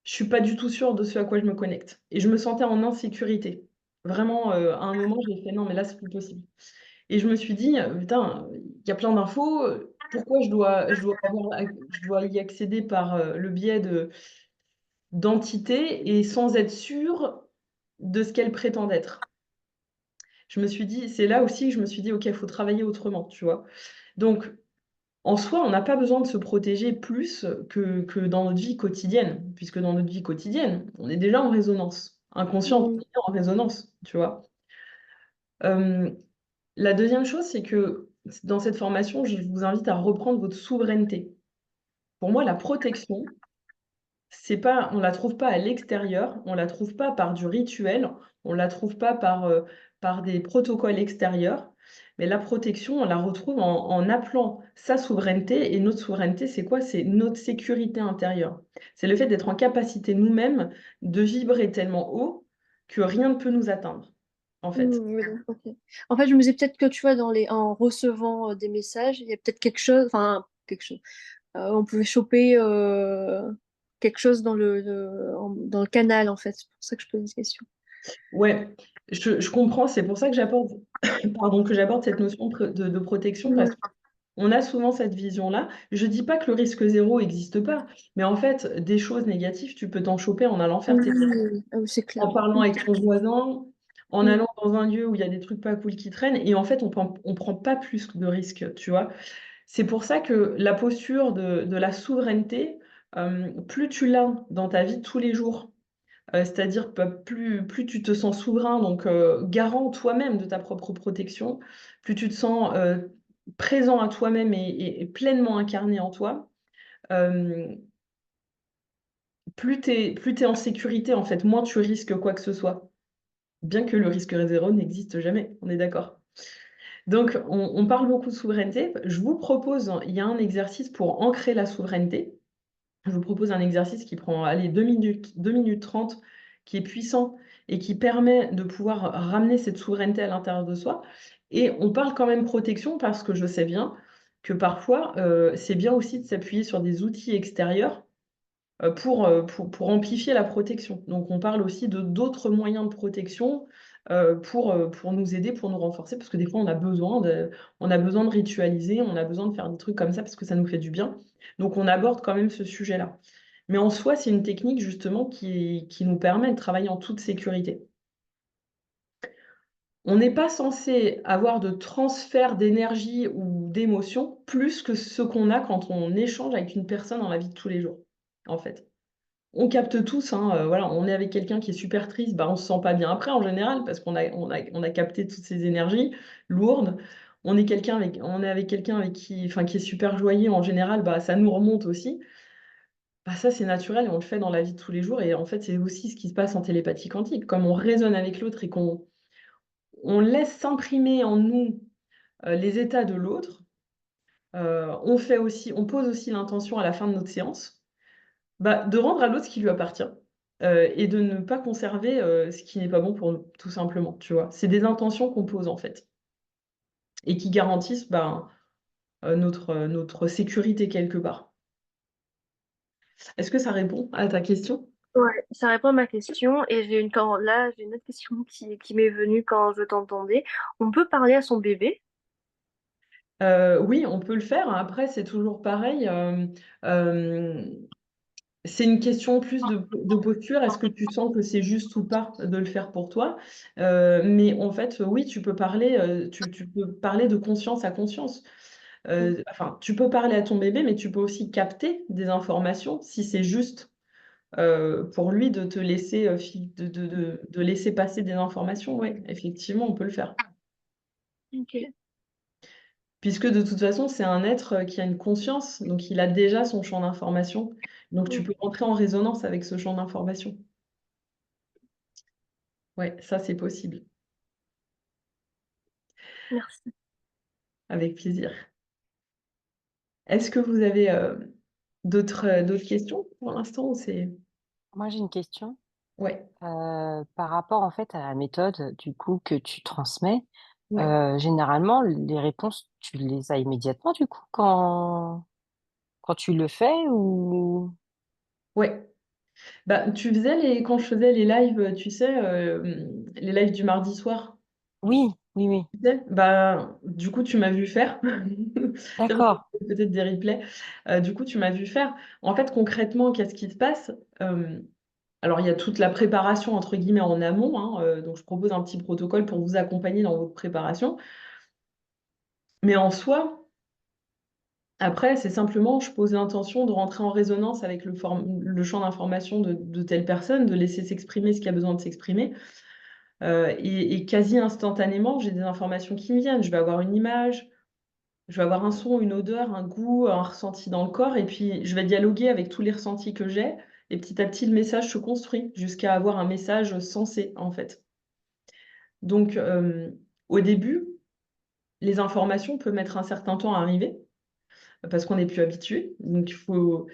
je suis pas du tout sûre de ce à quoi je me connecte. Et je me sentais en insécurité. Vraiment, à un moment, j'ai fait, non, mais là, c'est plus possible. Et je me suis dit, putain, il y a plein d'infos. Pourquoi je dois y accéder par le biais d'entités et sans être sûre de ce qu'elles prétendent être? Je me suis dit, c'est là aussi que je me suis dit, OK, il faut travailler autrement, tu vois? Donc, en soi, on n'a pas besoin de se protéger plus que dans notre vie quotidienne, puisque dans notre vie quotidienne, on est déjà en résonance. Inconscient, on Mm. est en résonance, tu vois? Euh, la deuxième chose, c'est que dans cette formation, je vous invite à reprendre votre souveraineté. Pour moi, la protection, c'est pas, on la trouve pas à l'extérieur, on la trouve pas par du rituel, on la trouve pas par des protocoles extérieurs, mais la protection, on la retrouve en appelant sa souveraineté. Et notre souveraineté, c'est quoi? C'est notre sécurité intérieure. C'est le fait d'être en capacité nous-mêmes de vibrer tellement haut que rien ne peut nous atteindre, en fait. Oui, ok. En fait, je me disais peut-être que tu vois, en recevant des messages, il y a peut-être quelque chose, enfin, quelque chose. On pouvait choper quelque chose dans le canal, en fait. C'est pour ça que je pose cette question. Ouais, je comprends, c'est pour ça que j'apporte pardon, que j'aborde cette notion de protection, parce Mm. qu'on a souvent cette vision-là. Je dis pas que le risque zéro n'existe pas, mais en fait, des choses négatives, tu peux t'en choper en allant faire tes Oui, ah oui, c'est en clair. parlant avec ton voisin, en Mm. allant dans un lieu où il y a des trucs pas cool qui traînent, et en fait, on prend pas plus de risques, tu vois? C'est pour ça que la posture de la souveraineté, plus tu l'as dans ta vie de tous les jours, c'est-à-dire plus tu te sens souverain, donc garant toi-même de ta propre protection, plus tu te sens, présent à toi-même et pleinement incarné en toi, hem, plus tu es en sécurité, en fait, moins tu risques quoi que ce soit. Bien que le risque zéro n'existe jamais, on est d'accord? Donc on parle beaucoup de souveraineté. Je vous propose, il y a un exercice pour ancrer la souveraineté. Je vous propose un exercice qui prend, allez, 2 minutes 30, qui est puissant et qui permet de pouvoir ramener cette souveraineté à l'intérieur de soi. Et on parle quand même protection parce que je sais bien que parfois, c'est bien aussi de s'appuyer sur des outils extérieurs, pour amplifier la protection. Donc on parle aussi de d'autres moyens de protection, pour nous aider, pour nous renforcer, parce que des fois on a besoin de ritualiser, on a besoin de faire des trucs comme ça parce que ça nous fait du bien. Donc on aborde quand même ce sujet-là. Mais en soi, c'est une technique justement qui nous permet de travailler en toute sécurité. On n'est pas censé avoir de transfert d'énergie ou d'émotion plus que ce qu'on a quand on échange avec une personne dans la vie de tous les jours, en fait. On capte tous, hein, voilà, on est avec quelqu'un qui est super triste, bah, on se sent pas bien après en général parce qu'on a capté toutes ces énergies lourdes. On est avec quelqu'un avec qui enfin, qui est super joyeux en général, bah, ça nous remonte aussi. Bah, ça, c'est naturel et on le fait dans la vie de tous les jours, et en fait, c'est aussi ce qui se passe en télépathie quantique. Comme on résonne avec l'autre et qu'on laisse s'imprimer en nous, les états de l'autre, on pose aussi l'intention à la fin de notre séance, bah, de rendre à l'autre ce qui lui appartient, et de ne pas conserver, ce qui n'est pas bon pour nous, tout simplement, tu vois? C'est des intentions qu'on pose, en fait, et qui garantissent, ben, notre sécurité quelque part. Est-ce que ça répond à ta question? Ouais, ça répond à ma question. Et j'ai une autre question qui m'est venue quand je t'entendais. On peut parler à son bébé? Oui, on peut le faire. Après, c'est toujours pareil, C'est une question plus de posture. Est-ce que tu sens que c'est juste ou pas de le faire pour toi? Mais en fait, oui, tu peux parler de conscience à conscience. Mm. Enfin, tu peux parler à ton bébé, mais tu peux aussi capter des informations si c'est juste, pour lui de te laisser, de laisser passer des informations. Ouais, effectivement, on peut le faire. Ok. Puisque de toute façon, c'est un être, qui a une conscience, donc il a déjà son champ d'information. Donc tu Mm. peux rentrer en résonance avec ce champ d'information. Ouais, ça, c'est possible, Merci. avec plaisir. Est-ce que vous avez, d'autres questions pour l'instant ou c'est Moi, j'ai une question. ouais, Par rapport en fait à la méthode du coup que tu transmets, ouais, généralement les réponses, tu les as immédiatement du coup quand tu le fais ou... ouais. Bah, quand je faisais les lives, tu sais, les lives du mardi soir, Oui, oui, oui. tu sais? Bah, du coup, tu m'as vu faire. Tu sais, D'accord. peut-être des replays. Du coup, tu m'as vu faire. En fait, concrètement, qu'est-ce qui se passe? Alors, il y a toute la «préparation» entre guillemets en amont, hein, donc je propose un petit protocole pour vous accompagner dans votre préparation. Mais en soi, après, c'est simplement, je pose l'intention de rentrer en résonance avec le champ d'information de telle personne, de laisser s'exprimer ce qui a besoin de s'exprimer. Et quasi instantanément, j'ai des informations qui me viennent. Je vais avoir une image, je vais avoir un son, une odeur, un goût, un ressenti dans le corps, et puis je vais dialoguer avec tous les ressentis que j'ai. Et petit à petit, le message se construit jusqu'à avoir un message sensé, en fait. Donc, au début, les informations peuvent mettre un certain temps à arriver parce qu'on n'est plus habitué. Donc, faut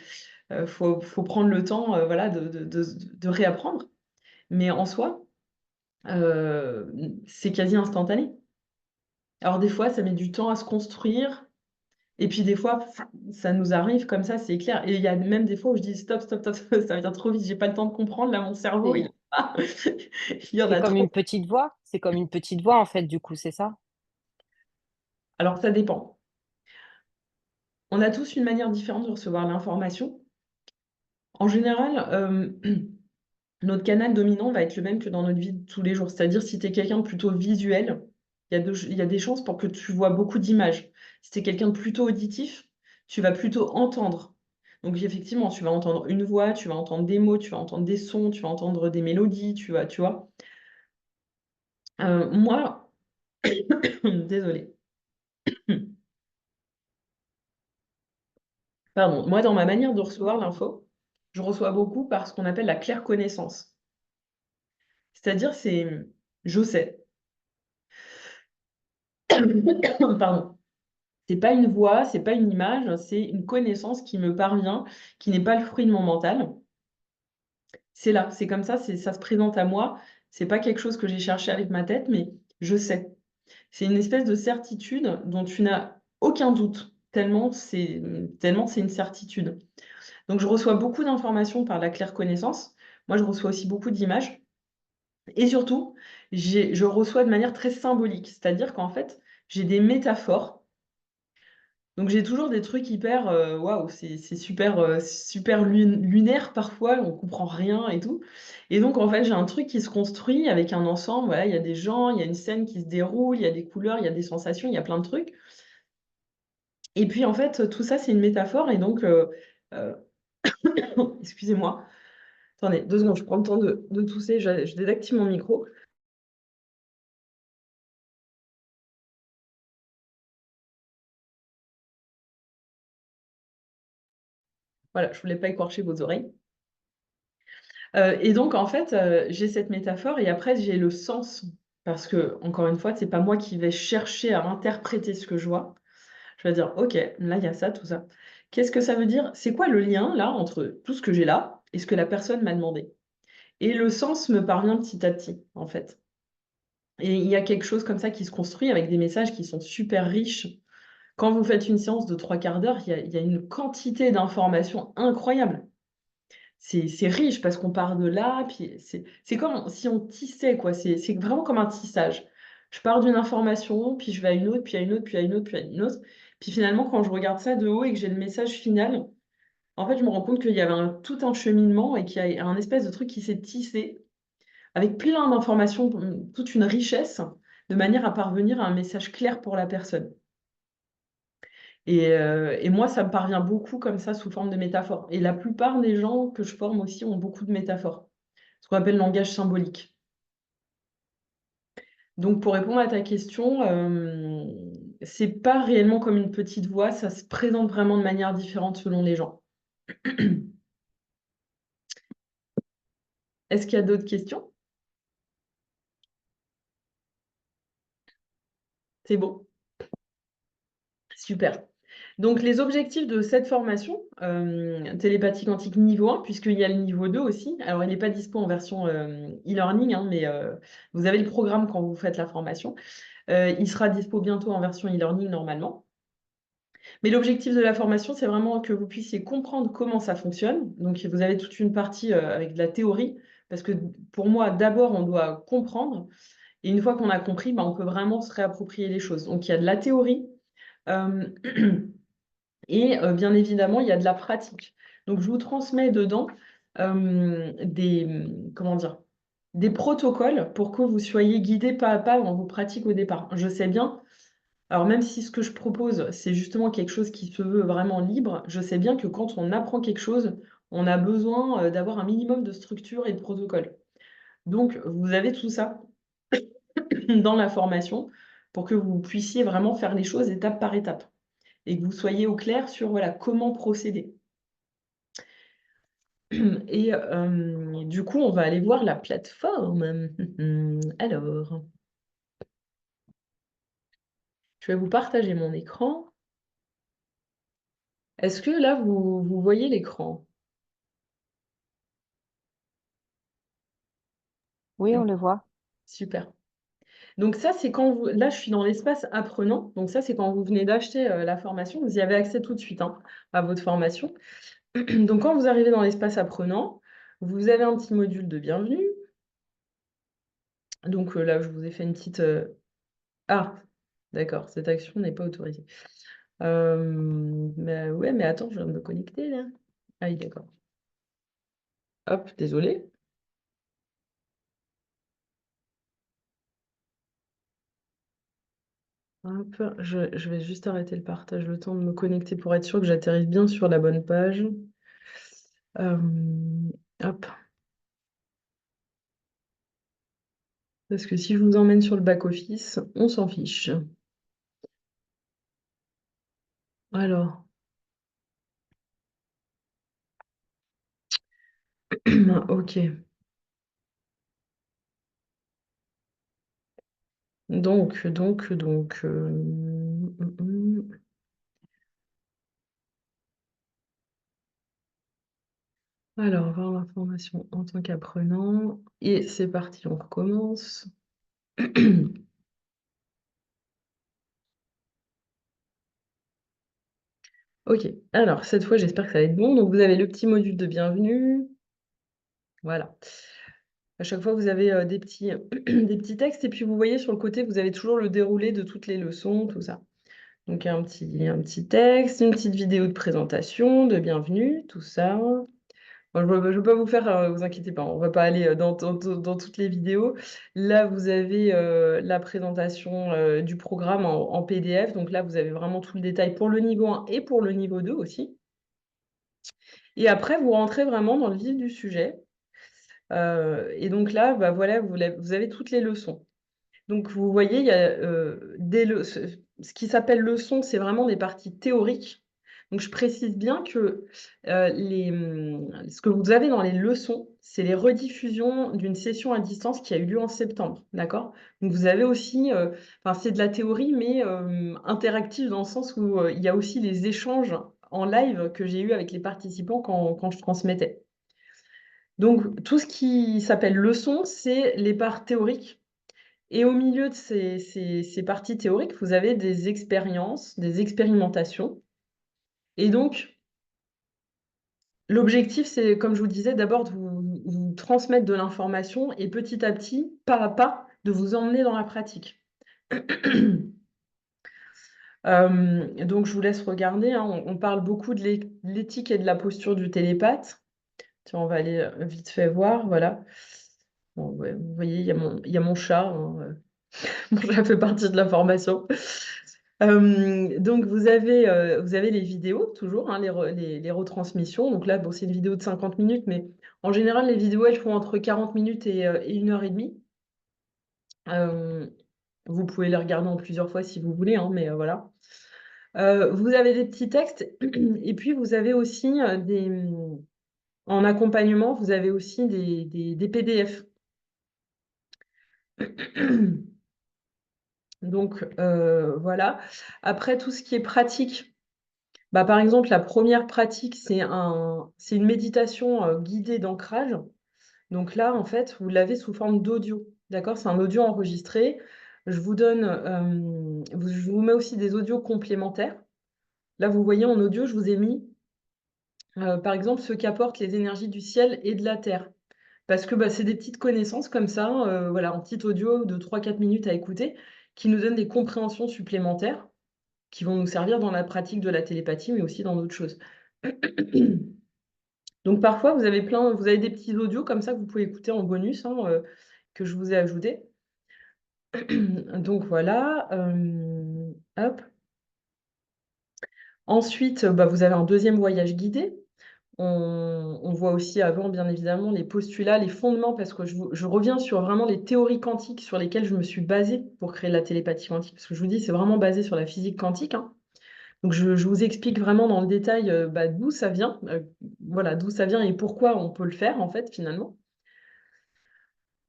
prendre le temps, voilà, de réapprendre. Mais en soi, c'est quasi instantané. Alors des fois, ça met du temps à se construire et puis des fois, ça nous arrive comme ça, c'est clair. Et il y a même des fois où je dis: «Stop, stop, stop, ça vient trop vite, j'ai pas le temps de comprendre, là, mon cerveau, C'est il y en c'est a comme trop». une petite voix. C'est comme une petite voix en fait du coup, c'est ça? Alors ça dépend. On a tous une manière différente de recevoir l'information. En général, notre canal dominant va être le même que dans notre vie de tous les jours. C'est-à-dire si tu es quelqu'un de plutôt visuel, il y a des chances pour que tu vois beaucoup d'images. Si tu es quelqu'un de plutôt auditif, tu vas plutôt entendre. Donc effectivement, tu vas entendre une voix, tu vas entendre des mots, tu vas entendre des sons, tu vas entendre des mélodies, tu vois? Moi désolée. Pardon. Moi, dans ma manière de recevoir l'info, je reçois beaucoup par ce qu'on appelle la claire connaissance. C'est-à-dire c'est, je sais. Pardon. C'est pas une voix, c'est pas une image, c'est une connaissance qui me parvient, qui n'est pas le fruit de mon mental. C'est là, c'est comme ça se présente à moi. C'est pas quelque chose que j'ai cherché avec ma tête, mais je sais. C'est une espèce de certitude dont tu n'as aucun doute, tellement c'est une certitude. Donc je reçois beaucoup d'informations par la claire connaissance. Moi, je reçois aussi beaucoup d'images et surtout, je reçois de manière très symbolique. C'est-à-dire qu'en fait, j'ai des métaphores. Donc j'ai toujours des trucs hyper, waouh, c'est super, super lunaire parfois, on comprend rien et tout. Et donc en fait, j'ai un truc qui se construit avec un ensemble, voilà, il y a des gens, il y a une scène qui se déroule, il y a des couleurs, il y a des sensations, il y a plein de trucs. Et puis en fait, tout ça, c'est une métaphore et donc, heu, excusez-moi, attendez 2 secondes, je prends le temps de tousser, je désactive mon micro. Voilà, je voulais pas écorcher vos oreilles. Et donc en fait, j'ai cette métaphore et après j'ai le sens parce que encore une fois, c'est pas moi qui vais chercher à interpréter ce que je vois. Je vais dire: «OK, là, il y a ça, tout ça. Qu'est-ce que ça veut dire? C'est quoi le lien là entre tout ce que j'ai là et ce que la personne m'a demandé?» Et le sens me parvient petit à petit, en fait. Et il y a quelque chose comme ça qui se construit avec des messages qui sont super riches. Quand vous faites une séance de 3/4 d'heure, il y a une quantité d'informations incroyable. C'est riche parce qu'on part de là, puis c'est comme si on tissait quoi, c'est vraiment comme un tissage. Je pars d'une information, puis je vais à une autre, puis à une autre, puis à une autre, puis à une autre. Puis finalement, quand je regarde ça de haut et que j'ai le message final, en fait, je me rends compte qu'il y avait tout un cheminement et qu'il y a un espèce de truc qui s'est tissé avec plein d'informations, toute une richesse, de manière à parvenir à un message clair pour la personne. Et moi, ça me parvient beaucoup comme ça, sous forme de métaphores. Et la plupart des gens que je forme aussi ont beaucoup de métaphores, ce qu'on appelle langage symbolique. Donc pour répondre à ta question, c'est pas réellement comme une petite voix, ça se présente vraiment de manière différente selon les gens. Est-ce qu'il y a d'autres questions? C'est bon? Super. Donc les objectifs de cette formation, télépathie quantique niveau 1, puisqu'il y a le niveau 2 aussi. Alors il n'est pas dispo en version, e-learning, hein, mais vous avez le programme quand vous faites la formation. Il sera dispo bientôt en version e-learning normalement. Mais l'objectif de la formation, c'est vraiment que vous puissiez comprendre comment ça fonctionne. Donc vous avez toute une partie, avec de la théorie, parce que pour moi, d'abord, on doit comprendre et une fois qu'on a compris, on peut vraiment se réapproprier les choses. Donc il y a de la théorie, hem et bien évidemment, il y a de la pratique. Donc je vous transmets dedans, comment dire? Des protocoles pour que vous soyez guidés pas à pas dans vos pratiques au départ. Je sais bien, alors même si ce que je propose, c'est justement quelque chose qui se veut vraiment libre, je sais bien que quand on apprend quelque chose, on a besoin, d'avoir un minimum de structure et de protocole. Donc vous avez tout ça dans la formation pour que vous puissiez vraiment faire les choses étape par étape et que vous soyez au clair sur, voilà, comment procéder. Et du coup, on va aller voir la plateforme. Alors, je vais vous partager mon écran. Est-ce que là, vous voyez l'écran? Oui, on le voit. Super. Donc ça, c'est quand vous là, je suis dans l'espace apprenant, donc ça, c'est quand vous venez d'acheter, la formation, vous y avez accès tout de suite, hein, à votre formation. Donc quand vous arrivez dans l'espace apprenant, vous avez un petit module de bienvenue. Donc là, je vous ai fait une petite, ah! D'accord, cette action n'est pas autorisée. Bah, ouais, mais attends, je viens de me connecter là. Ah oui, d'accord. Hop, désolée. Hop, je vais juste arrêter le partage, le temps de me connecter pour être sûr que j'atterrisse bien sur la bonne page. Hop. Parce que si je vous emmène sur le back-office, on s'en fiche. Alors, OK. Donc, alors, voir l'information en tant qu'apprenant et c'est parti, on recommence. OK, alors cette fois, j'espère que ça va être bon. Donc vous avez le petit module de bienvenue. Voilà. À chaque fois, vous avez, des petits, des petits textes et puis vous voyez sur le côté, vous avez toujours le déroulé de toutes les leçons, tout ça. Donc un petit texte, une petite vidéo de présentation, de bienvenue, tout ça. Bon, je veux pas vous faire, vous inquiétez pas, on va pas aller, dans toutes les vidéos. Là, vous avez, la présentation, du programme en PDF. Donc là, vous avez vraiment tout le détail pour le niveau 1 et pour le niveau 2 aussi. Et après, vous rentrez vraiment dans le vif du sujet. Et donc là, bah, voilà, vous avez toutes les leçons. Donc vous voyez, il y a, ce qui s'appelle leçons, c'est vraiment des parties théoriques. Donc je précise bien que, ce que vous avez dans les leçons, c'est les rediffusions d'une session à distance qui a eu lieu en septembre, d'accord? Donc vous avez aussi, enfin c'est de la théorie, mais, interactive dans le sens où, il y a aussi les échanges en live que j'ai eus avec les participants quand je transmettais. Donc tout ce qui s'appelle leçons, c'est les parts théoriques et au milieu de ces parties théoriques, vous avez des expériences, des expérimentations et donc l'objectif, c'est comme je vous disais, d'abord de vous transmettre de l'information et petit à petit, pas à pas, de vous emmener dans la pratique. Donc je vous laisse regarder, hein. On parle beaucoup de l'éthique et de la posture du télépathe. Tiens, on va aller vite fait voir, voilà. Bon, ouais, vous voyez, il y a mon chat, hein, bon, ça fait partie de la formation. Donc vous avez les vidéos toujours, hein, les retransmissions. Donc là, bon, c'est une vidéo de 50 minutes, mais en général, les vidéos, elles font entre 40 minutes et 1 h 30. Vous pouvez les regarder en plusieurs fois si vous voulez, hein, mais voilà. Vous avez des petits textes et puis vous avez aussi, en accompagnement, vous avez aussi des PDF. Donc voilà. Après tout ce qui est pratique, bah, par exemple, la première pratique, c'est une méditation, guidée d'ancrage. Donc là, en fait, vous l'avez sous forme d'audio, d'accord? C'est un audio enregistré. Je vous mets aussi des audios complémentaires. Là, vous voyez en audio, je vous ai mis, par exemple, ce qu'apportent les énergies du ciel et de la terre. Parce que, bah, c'est des petites connaissances comme ça, voilà, en petit audio de 3-4 minutes à écouter, qui nous donnent des compréhensions supplémentaires, qui vont nous servir dans la pratique de la télépathie, mais aussi dans d'autres choses. Donc parfois, vous avez des petits audios comme ça que vous pouvez écouter en bonus, hein, que je vous ai ajoutés. Donc voilà, hop. Ensuite, bah, vous avez un deuxième voyage guidé. On voit aussi avant, bien évidemment, les postulats, les fondements, parce que je reviens sur vraiment les théories quantiques sur lesquelles je me suis basée pour créer la télépathie quantique, parce que je vous dis, c'est vraiment basé sur la physique quantique, hein. Donc je vous explique vraiment dans le détail, bah, d'où ça vient, voilà, d'où ça vient et pourquoi on peut le faire, en fait, finalement.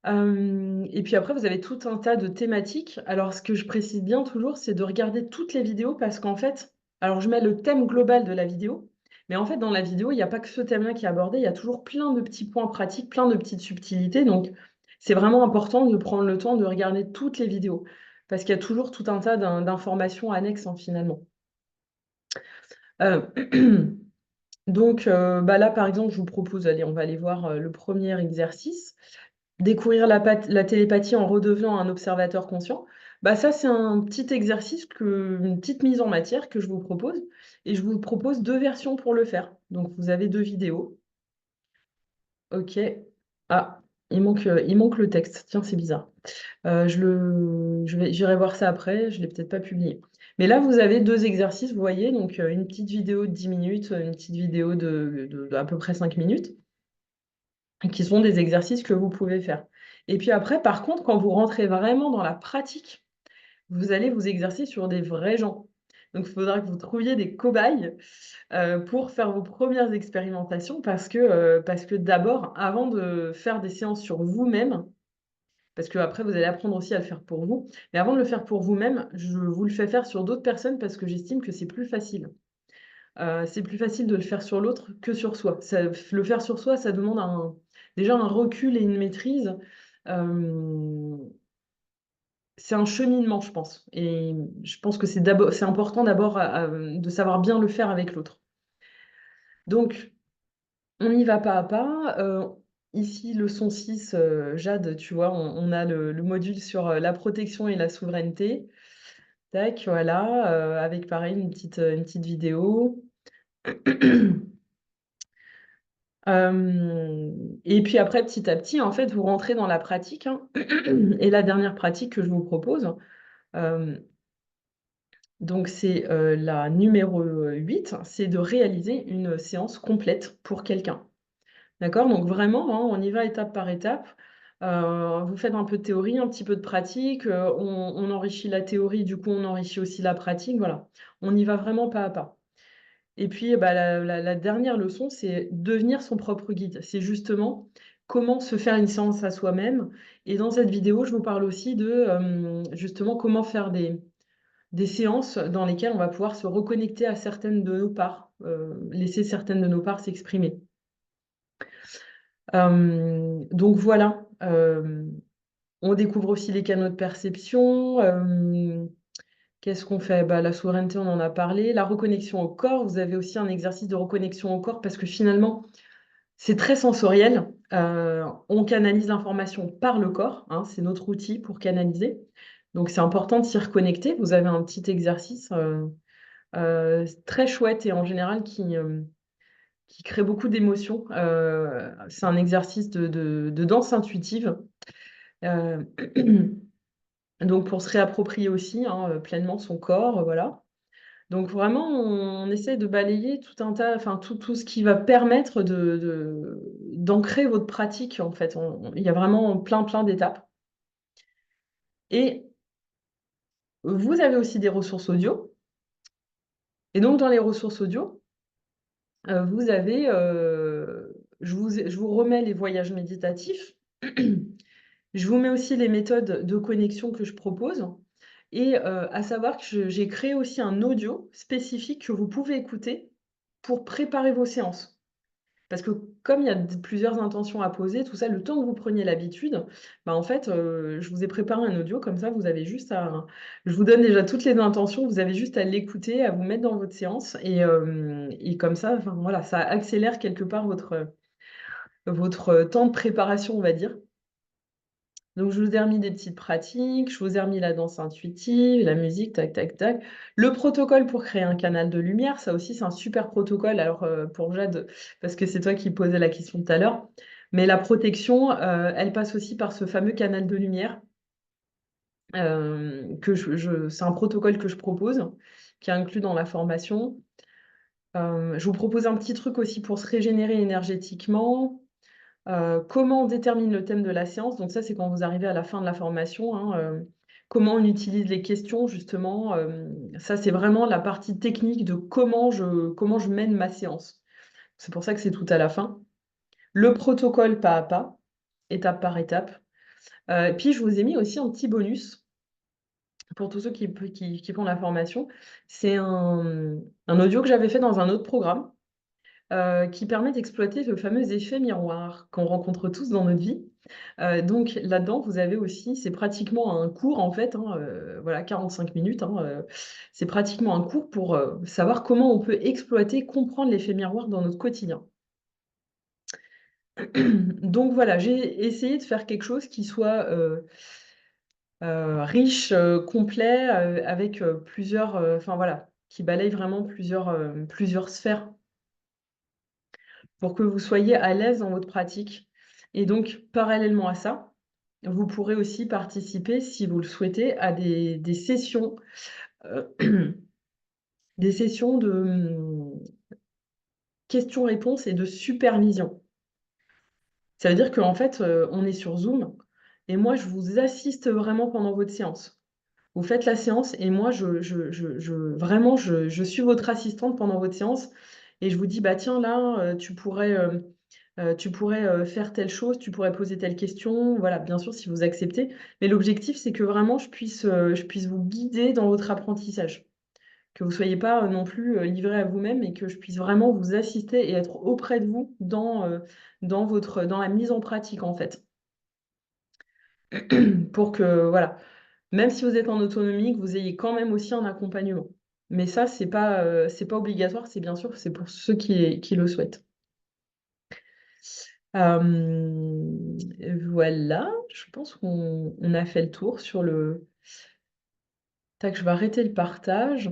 Et puis après, vous avez tout un tas de thématiques. Alors ce que je précise bien toujours, c'est de regarder toutes les vidéos parce qu'en fait, alors je mets le thème global de la vidéo, mais en fait, dans la vidéo, il y a pas que ce thème-là qui est abordé, il y a toujours plein de petits points pratiques, plein de petites subtilités. Donc c'est vraiment important de prendre le temps de regarder toutes les vidéos parce qu'il y a toujours tout un tas d'informations annexes, hein, finalement. Heu, donc bah, là, par exemple, je vous propose, allez, on va aller voir, le premier exercice. Découvrir la télépathie en redevenant un observateur conscient. Bah, ça, c'est un petit exercice une petite mise en matière que je vous propose et je vous propose 2 versions pour le faire. Donc vous avez 2 vidéos. OK. Ah, il manque le texte. Tiens, c'est bizarre. J'irai voir ça après, je l'ai peut-être pas publié. Mais là, vous avez 2 exercices, vous voyez, donc une petite vidéo de 10 minutes, une petite vidéo d'à peu près 5 minutes. Qui sont des exercices que vous pouvez faire. Et puis après, par contre, quand vous rentrez vraiment dans la pratique, vous allez vous exercer sur des vrais gens. Donc il faudra que vous trouviez des cobayes, pour faire vos premières expérimentations parce que d'abord, avant de faire des séances sur vous-même, parce qu'après vous allez apprendre aussi à le faire pour vous, mais avant de le faire pour vous-même, je vous le fais faire sur d'autres personnes parce que j'estime que c'est plus facile. C'est plus facile de le faire sur l'autre que sur soi. Le faire sur soi, ça demande déjà un recul et une maîtrise. Hem, c'est un cheminement, je pense et je pense que c'est important d'abord de savoir bien le faire avec l'autre. Donc on y va pas à pas. Ici, leçon 6, Jade, tu vois, on a le module sur, la protection et la souveraineté. Tac, voilà, avec pareil une petite vidéo. Et puis après, petit à petit, en fait, vous rentrez dans la pratique, hein. Et la dernière pratique que je vous propose, hem, donc c'est, la numéro, 8, c'est de réaliser une séance complète pour quelqu'un. D'accord? Donc vraiment, hein, on y va étape par étape. Vous faites un peu de théorie, un petit peu de pratique, on enrichit la théorie, du coup, on enrichit aussi la pratique, voilà. On y va vraiment pas à pas. Et puis, bah, la dernière leçon, c'est devenir son propre guide. C'est justement comment se faire une séance à soi-même et dans cette vidéo, je vous parle aussi justement comment faire des séances dans lesquelles on va pouvoir se reconnecter à certaines de nos parts, laisser certaines de nos parts s'exprimer. Donc voilà, on découvre aussi les canaux de perception, qu'est-ce qu'on fait? Bah, la souveraineté, on en a parlé. La reconnexion au corps, vous avez aussi un exercice de reconnexion au corps parce que finalement, c'est très sensoriel. On canalise l'information par le corps, hein, c'est notre outil pour canaliser. Donc c'est important de s'y reconnecter. Vous avez un petit exercice, très chouette et en général qui crée beaucoup d'émotions. C'est un exercice de danse intuitive, heu, donc pour se réapproprier aussi, hein, pleinement son corps, voilà. Donc vraiment, on essaie de balayer tout un tas enfin tout ce qui va permettre d'ancrer votre pratique, en fait. Il y a vraiment plein d'étapes et vous avez aussi des ressources audio et donc dans les ressources audio, vous avez, je vous remets les voyages méditatifs. Je vous mets aussi les méthodes de connexion que je propose et à savoir que j'ai créé aussi un audio spécifique que vous pouvez écouter pour préparer vos séances. Parce que comme il y a plusieurs intentions à poser, tout ça, le temps que vous preniez l'habitude, bah, en fait, je vous ai préparé un audio comme ça, vous avez juste à je vous donne déjà toutes les intentions, vous avez juste à l'écouter, à vous mettre dans votre séance et comme ça, enfin voilà, ça accélère quelque part votre temps de préparation, on va dire. Donc je vous ai remis des petites pratiques, je vous ai remis la danse intuitive, la musique, tac, tac, tac. Le protocole pour créer un canal de lumière, ça aussi c'est un super protocole. Alors, pour Jade, parce que c'est toi qui posais la question tout à l'heure, mais la protection, elle passe aussi par ce fameux canal de lumière, que c'est un protocole que je propose, qui est inclus dans la formation. Je vous propose un petit truc aussi pour se régénérer énergétiquement. Comment on détermine le thème de la séance? Donc ça, c'est quand vous arrivez à la fin de la formation, hein, comment on utilise les questions justement, ça, c'est vraiment la partie technique de comment je mène ma séance. C'est pour ça que c'est tout à la fin. Le protocole pas à pas, étape par étape. Puis je vous ai mis aussi un petit bonus pour tous ceux qui font la formation. C'est un audio que j'avais fait dans un autre programme, qui permet d'exploiter le fameux effet miroir qu'on rencontre tous dans notre vie. Donc là-dedans, vous avez aussi c'est pratiquement un cours en fait, hein, voilà 45 minutes, hein, c'est pratiquement un cours pour, savoir comment on peut exploiter, comprendre l'effet miroir dans notre quotidien. Donc voilà, j'ai essayé de faire quelque chose qui soit, riche, complet, avec, plusieurs, enfin voilà, qui balaye vraiment plusieurs sphères pour que vous soyez à l'aise dans votre pratique et donc parallèlement à ça, vous pourrez aussi participer, si vous le souhaitez, à des sessions, heu, des sessions de, questions-réponses et de supervision. Ça veut dire qu'en fait, on est sur Zoom et moi je vous assiste vraiment pendant votre séance. Vous faites la séance et moi je vraiment je suis votre assistante pendant votre séance et je vous dis: «Bah tiens là, tu pourrais, faire telle chose, tu pourrais poser telle question, voilà, bien sûr si vous acceptez. Mais l'objectif, c'est que vraiment je puisse vous guider dans votre apprentissage. Que vous soyez pas, non plus, livré à vous-même et que je puisse vraiment vous assister et être auprès de vous dans la mise en pratique, en fait. Pour que voilà, même si vous êtes en autonomie, que vous ayez quand même aussi un accompagnement. Mais ça, c'est pas obligatoire, c'est bien sûr, c'est pour ceux qui le souhaitent. Voilà, je pense qu'on a fait le tour sur le tac, je vais arrêter le partage.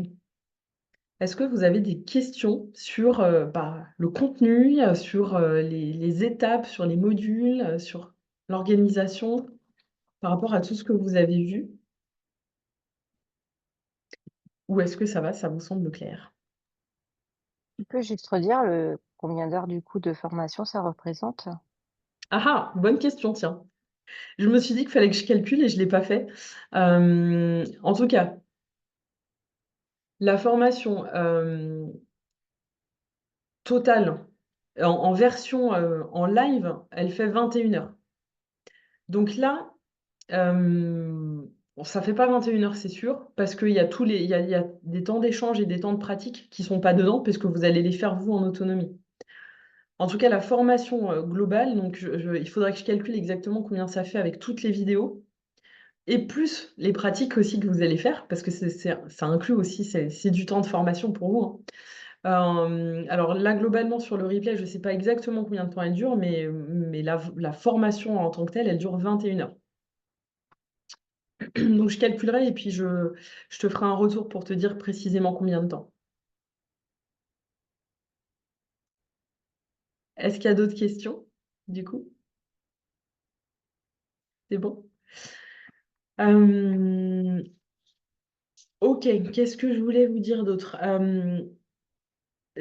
Est-ce que vous avez des questions sur, bah, le contenu, sur, les étapes, sur les modules, sur l'organisation, par rapport à tout ce que vous avez vu? Ou est-ce que ça va, ça vous semble clair? Tu peux juste redire combien d'heures du coup de formation ça représente? Ah ah! Bonne question, tiens. Je me suis dit qu'il fallait que je calcule et je ne l'ai pas fait. En tout cas, la formation, totale, en version, en live, elle fait 21 heures. Donc là, bon, ça fait pas 21 heures, c'est sûr, parce qu'il y a il y a des temps d'échange et des temps de pratique qui sont pas dedans, puisque vous allez les faire vous en autonomie. En tout cas, la formation, globale, donc il faudrait que je calcule exactement combien ça fait avec toutes les vidéos et plus les pratiques aussi que vous allez faire, parce que ça inclut aussi c'est du temps de formation pour vous, hein. Alors là, globalement, sur le replay, je ne sais pas exactement combien de temps elle dure, mais la formation en tant que telle, elle dure 21 heures. Donc, je calculerai et puis je te ferai un retour pour te dire précisément combien de temps. Est-ce qu'il y a d'autres questions, du coup? C'est bon? OK, qu'est-ce que je voulais vous dire d'autre?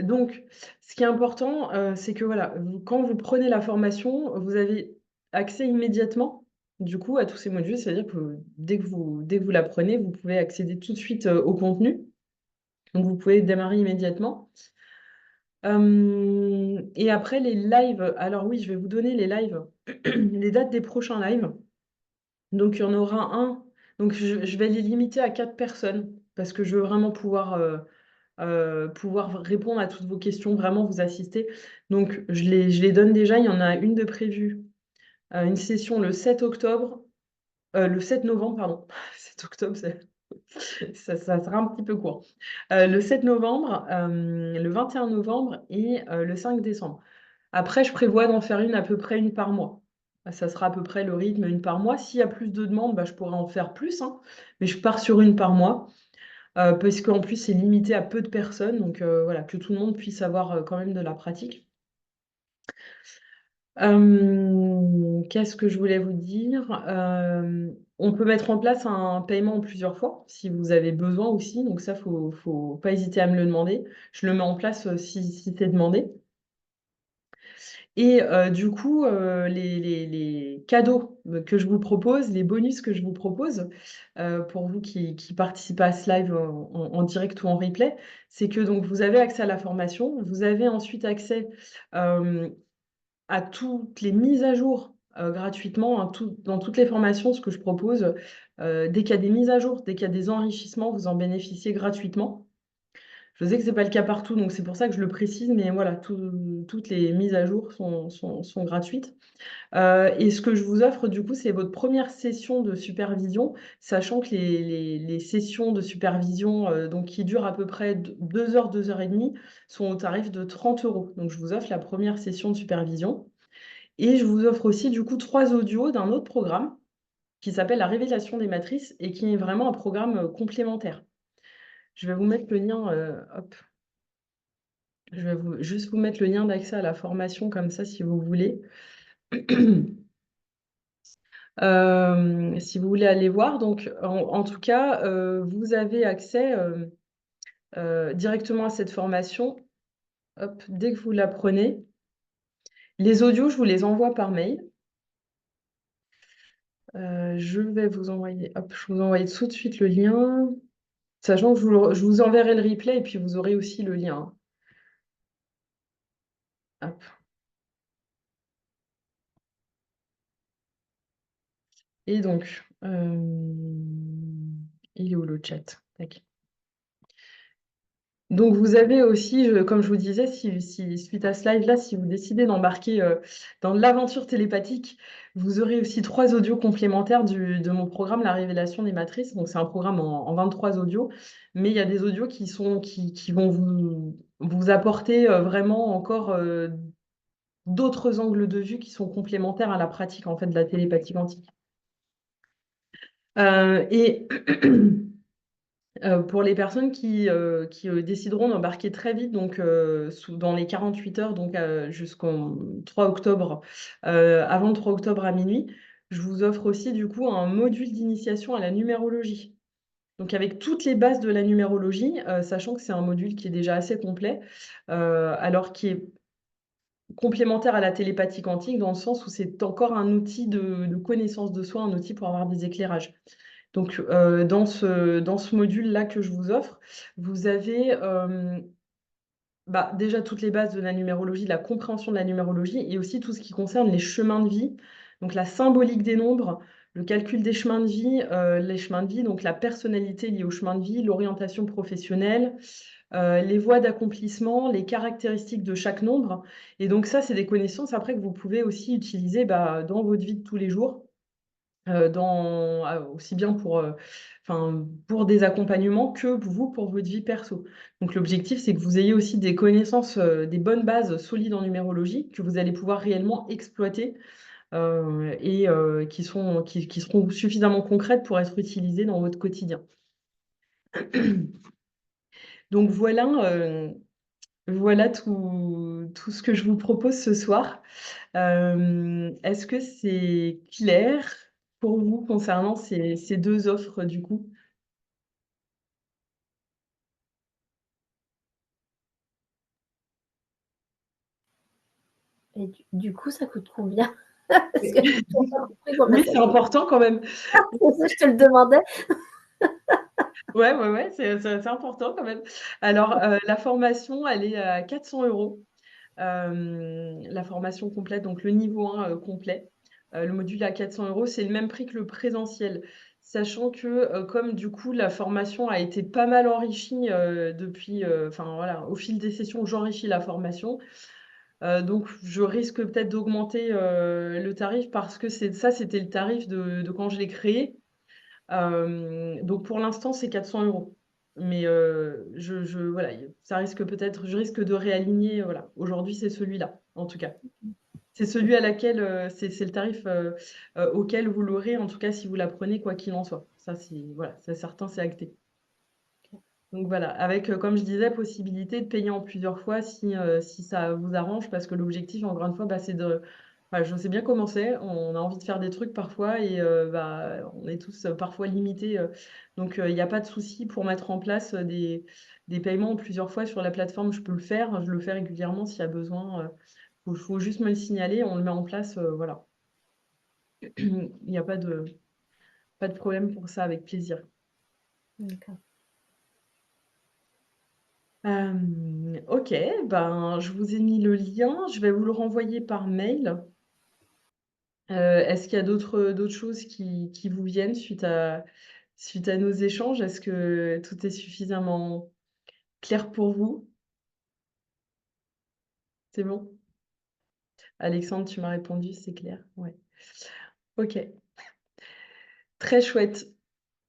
Donc, ce qui est important, c'est que voilà, quand vous prenez la formation, vous avez accès immédiatement, du coup, à tous ces modules. C'est-à-dire que dès que vous l'apprenez, vous pouvez accéder tout de suite, au contenu. Donc vous pouvez démarrer immédiatement. Et après les lives, alors oui, je vais vous donner les lives, les dates des prochains lives. Donc il y en aura un, donc je vais les limiter à 4 personnes parce que je veux vraiment pouvoir répondre à toutes vos questions, vraiment vous assister. Donc je les donne déjà, il y en a une de prévue, une session le 7 octobre, le 7 novembre, pardon. 7 octobre, ça sera un petit peu court. Le 7 novembre, le 21 novembre et le 5 décembre. Après, je prévois d'en faire à peu près une par mois. Ça sera à peu près le rythme, une par mois. S'il y a plus de demandes, bah, je pourrais en faire plus, hein, mais je pars sur une par mois, parce qu'en plus, c'est limité à peu de personnes, donc voilà, que tout le monde puisse avoir, quand même de la pratique. Qu'est-ce que je voulais vous dire? On peut mettre en place un paiement en plusieurs fois, si vous avez besoin aussi, donc ça, faut pas hésiter à me le demander. Je le mets en place, si c'est demandé. Et du coup, les cadeaux, que je vous propose, les bonus que je vous propose, pour vous qui participez à ce live en direct ou en replay, c'est que donc vous avez accès à la formation. Vous avez ensuite accès, à toutes les mises à jour, gratuitement, hein, dans toutes les formations, ce que je propose, dès qu'il y a des mises à jour, dès qu'il y a des enrichissements, vous en bénéficiez gratuitement. Je sais que c'est pas le cas partout, donc c'est pour ça que je le précise, mais voilà, toutes les mises à jour sont gratuites. Et ce que je vous offre, du coup, c'est votre première session de supervision, sachant que les sessions de supervision, donc qui durent à peu près 2 heures, 2 heures et demie, sont au tarif de 30 €. Donc je vous offre la première session de supervision et je vous offre aussi, du coup, 3 audios d'un autre programme qui s'appelle La révélation des matrices et qui est vraiment un programme, complémentaire. Je vais vous mettre le lien, hop. Je vais juste vous mettre le lien d'accès à la formation comme ça, si vous voulez. Si vous voulez aller voir, donc en tout cas, vous avez accès, directement à cette formation, hop, dès que vous l'apprenez. Les audios, je vous les envoie par mail. Je vais vous envoyer je vous envoie tout de suite le lien, sachant que je vous enverrai le replay et puis vous aurez aussi le lien. Hop. Et donc, il est où le chat? Tac. Donc vous avez aussi, comme je vous disais, si suite à ce live-là, si vous décidez d'embarquer, dans l'aventure télépathique, vous aurez aussi 3 audios complémentaires de mon programme La révélation des matrices. Donc c'est un programme en 23 audios, mais il y a des audios qui vont vous apporter, vraiment encore, d'autres angles de vue qui sont complémentaires à la pratique, en fait, de la télépathie quantique. Et pour les personnes qui décideront d'embarquer très vite, donc dans les 48 heures, donc jusqu'au 3 octobre, avant le 3 octobre à minuit, je vous offre aussi du coup un module d'initiation à la numérologie. Donc avec toutes les bases de la numérologie, sachant que c'est un module qui est déjà assez complet, alors qui est complémentaire à la télépathie quantique dans le sens où c'est encore un outil de connaissance de soi, un outil pour avoir des éclairages. Donc, dans ce module-là que je vous offre, vous avez, déjà toutes les bases de la numérologie, de la compréhension de la numérologie et aussi tout ce qui concerne les chemins de vie, donc la symbolique des nombres, le calcul des chemins de vie, les chemins de vie, donc la personnalité liée aux chemins de vie, l'orientation professionnelle, les voies d'accomplissement, les caractéristiques de chaque nombre et donc ça, c'est des connaissances après que vous pouvez aussi utiliser, dans votre vie de tous les jours. Aussi bien pour des accompagnements que vous, pour votre vie perso. Donc l'objectif, c'est que vous ayez aussi des connaissances, des bonnes bases solides en numérologie que vous allez pouvoir réellement exploiter, et qui seront suffisamment concrètes pour être utilisées dans votre quotidien. Donc voilà tout ce que je vous propose ce soir. Est-ce que c'est clair pour vous concernant ces 2 offres du coup? Et du coup, ça coûte combien? Parce que j'ai toujours pas compris combien Oui, ça c'est coûte. important quand même. C'est pour ça que je te le demandais. Ouais, c'est important quand même. Alors, la formation, elle est à 400 €. La formation complète, donc le niveau 1, complet. Le module est à 400 €, c'est le même prix que le présentiel. Sachant que, comme du coup la formation a été pas mal enrichie, depuis, enfin voilà, au fil des sessions, j'enrichis la formation. Donc je risque peut-être d'augmenter, le tarif parce que c'était le tarif de quand je l'ai créé. Donc pour l'instant, c'est 400 €. Mais voilà, ça risque peut-être je risque de réaligner, voilà. Aujourd'hui, c'est celui-là, en tout cas. C'est celui à laquelle, c'est le tarif, auquel vous l'aurez, en tout cas, si vous l'apprenez, quoi qu'il en soit. Ça, c'est voilà, c'est certain, c'est acté. Donc voilà, avec, comme je disais, possibilité de payer en plusieurs fois si ça vous arrange parce que l'objectif, encore une fois, bah, c'est de enfin, je sais bien comment c'est, on a envie de faire des trucs parfois et bah, on est tous, parfois limités, donc il y a pas de souci pour mettre en place, des paiements en plusieurs fois sur la plateforme. Je peux le faire, je le fais régulièrement s'il y a besoin, faut juste me le signaler, on le met en place, voilà. Il n'y a pas de problème pour ça, avec plaisir. D'accord. OK, ben, je vous ai mis le lien, je vais vous le renvoyer par mail. Est-ce qu'il y a d'autres choses qui vous viennent suite à nos échanges? Est-ce que tout est suffisamment clair pour vous? C'est bon? Alexandre, tu m'as répondu, c'est clair? Ouais. OK, très chouette.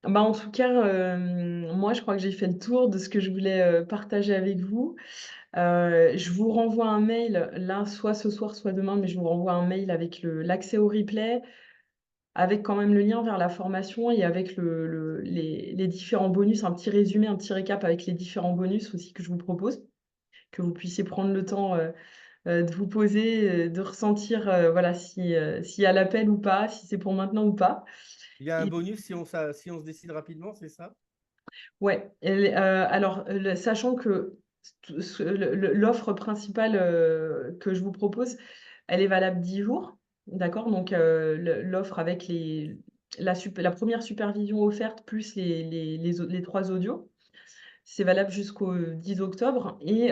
Bah, en tout cas, moi, je crois que j'ai fait le tour de ce que je voulais, partager avec vous. Je vous renvoie un mail, là, soit ce soir, soit demain, mais je vous renvoie un mail avec l'accès au replay, avec quand même le lien vers la formation et avec les différents bonus, un petit résumé, un petit récap avec les différents bonus aussi que je vous propose, que vous puissiez prendre le temps, de vous poser, de ressentir, voilà, s'il y a l'appel ou pas, si c'est pour maintenant ou pas. Il y a un Et bonus si on se décide rapidement, c'est ça? ouais, alors, sachant que l'offre principale, que je vous propose, elle est valable 10 jours, d'accord? Donc, l'offre avec la première supervision offerte plus les 3 audios, c'est valable jusqu'au 10 octobre et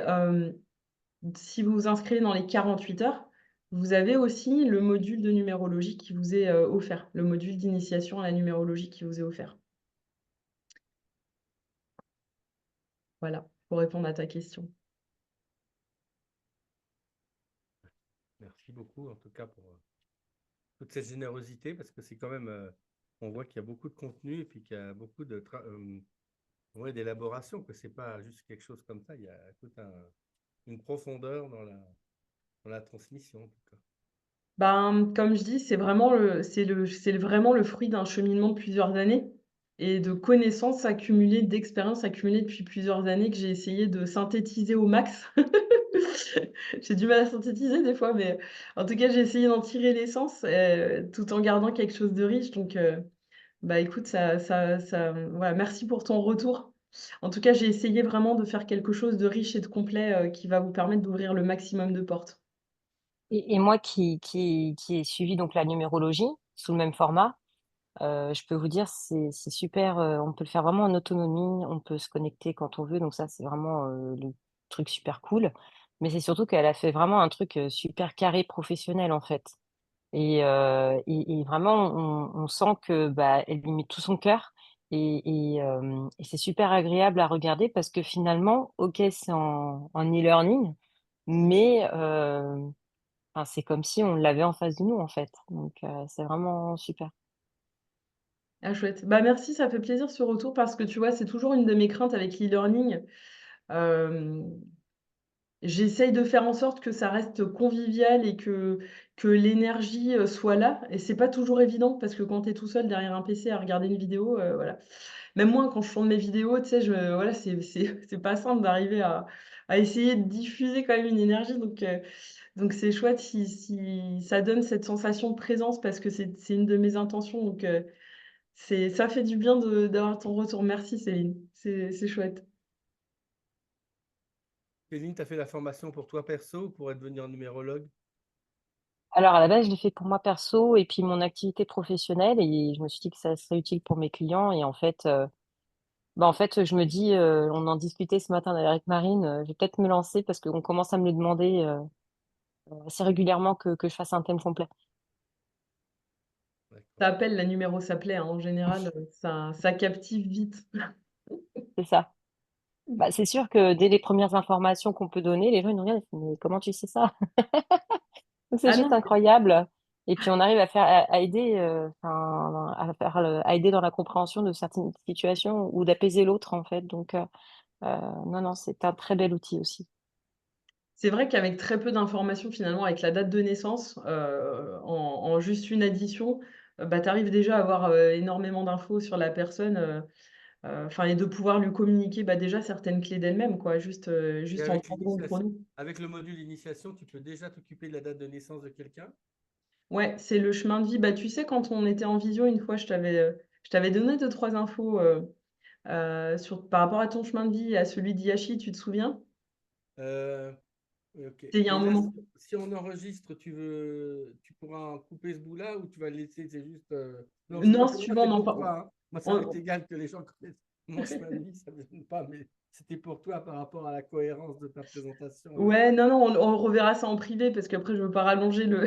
si vous vous inscrivez dans les 48 heures, vous avez aussi le module de numérologie qui vous est, offert, le module d'initiation à la numérologie qui vous est offert. Voilà, pour répondre à ta question. Merci beaucoup, en tout cas, pour toute cette générosité, parce que c'est quand même, on voit qu'il y a beaucoup de contenu et puis qu'il y a beaucoup ouais, d'élaboration, que c'est pas juste quelque chose comme ça, il y a toute une profondeur dans la transmission, en tout cas. Ben, comme je dis, c'est vraiment le fruit d'un cheminement de plusieurs années et de connaissances accumulées, d'expériences accumulées depuis plusieurs années que j'ai essayé de synthétiser au max. J'ai du mal à synthétiser des fois, mais en tout cas, j'ai essayé d'en tirer l'essence, tout en gardant quelque chose de riche. Donc, bah, écoute, voilà, merci pour ton retour. En tout cas, j'ai essayé vraiment de faire quelque chose de riche et de complet, qui va vous permettre d'ouvrir le maximum de portes. Et moi qui ai suivi donc la numérologie sous le même format, je peux vous dire c'est super, on peut le faire vraiment en autonomie, on peut se connecter quand on veut, donc ça c'est vraiment, le truc super cool. Mais c'est surtout qu'elle a fait vraiment un truc, super carré professionnel en fait. Et vraiment on sent que, bah, elle y met tout son cœur et c'est super agréable à regarder parce que finalement, OK, c'est en e-learning, mais enfin, c'est comme si on l'avait en face de nous, en fait. Donc c'est vraiment super. Ah chouette. Bah, merci, ça fait plaisir ce retour parce que tu vois, c'est toujours une de mes craintes avec l'e-learning. Hem, j'essaye de faire en sorte que ça reste convivial et que l'énergie, soit là et c'est pas toujours évident parce que quand tu es tout seul derrière un PC à regarder une vidéo, voilà. Même moi, quand je tourne mes vidéos, tu sais, voilà, c'est pas simple d'arriver à essayer de diffuser quand même une énergie donc c'est chouette si ça donne cette sensation de présence parce que c'est une de mes intentions donc ça fait du bien d'avoir ton retour. Merci Céline, c'est chouette. Céline, tu as fait la formation pour toi perso ou pour devenir numérologue? Alors à la base, je l'ai fait pour moi perso et puis mon activité professionnelle et je me suis dit que ça serait utile pour mes clients et en fait, je me dis, on en discutait ce matin d'ailleurs avec Marine, je vais peut-être me lancer parce qu'on commence à me le demander, assez régulièrement que je fasse un thème complet. Ça D'accord. appelle, la numéro s'appelait, hein, en général, ça captive vite. C'est ça. Bah, c'est sûr que dès les premières informations qu'on peut donner, les gens ils nous regardent, ils font: «Mais comment tu sais ça?» Donc c'est Ah juste non, incroyable et puis on arrive à aider, enfin, à aider dans la compréhension de certaines situations ou d'apaiser l'autre en fait donc non, non, c'est un très bel outil aussi. c'est vrai qu'avec très peu d'informations finalement, avec la date de naissance, en juste une addition, bah, tu arrives déjà à avoir, énormément d'infos sur la personne, enfin et de pouvoir lui communiquer, bah, déjà certaines clés d'elle-même quoi, Et juste en prenant le chrono. avec le module initiation, tu peux déjà t'occuper de la date de naissance de quelqu'un? Ouais, c'est le chemin de vie. Bah, tu sais, quand on était en visio une fois, je t'avais donné deux trois infos, par rapport à ton chemin de vie et à celui d'Iyashi, tu te souviens? Euh, ok. C'était il y a un Et là, moment. si on enregistre, tu pourras couper ce bout-là ou tu vas le laisser, c'est juste. Non, Non, parce que si tu moi, veux, c'est on en pour parle. toi, hein. Moi, ça m'est On égal que les gens connaissent mon chemin de vie, ça ne me gêne pas, mais c'était pour toi par rapport à la cohérence de ta présentation, hein. Ouais, non, non, on reverra ça en privé parce qu'après je veux pas rallonger le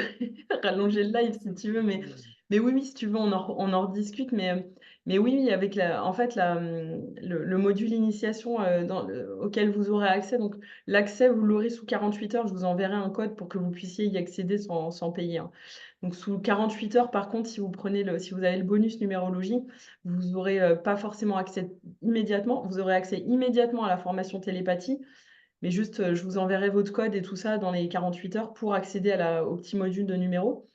rallonger le live si tu veux, mais oui, oui, si tu veux, on en rediscute, mais oui, oui, avec en fait, le module initiation auquel vous aurez accès, donc l'accès, vous l'aurez sous 48 heures. Je vous enverrai un code pour que vous puissiez y accéder sans payer, hein. Donc sous 48 heures, par contre, si vous avez le bonus numérologie, vous aurez pas forcément accès immédiatement. Vous aurez accès immédiatement à la formation télépathie, mais juste, je vous enverrai votre code et tout ça dans les 48 heures pour accéder au petit module de numéro.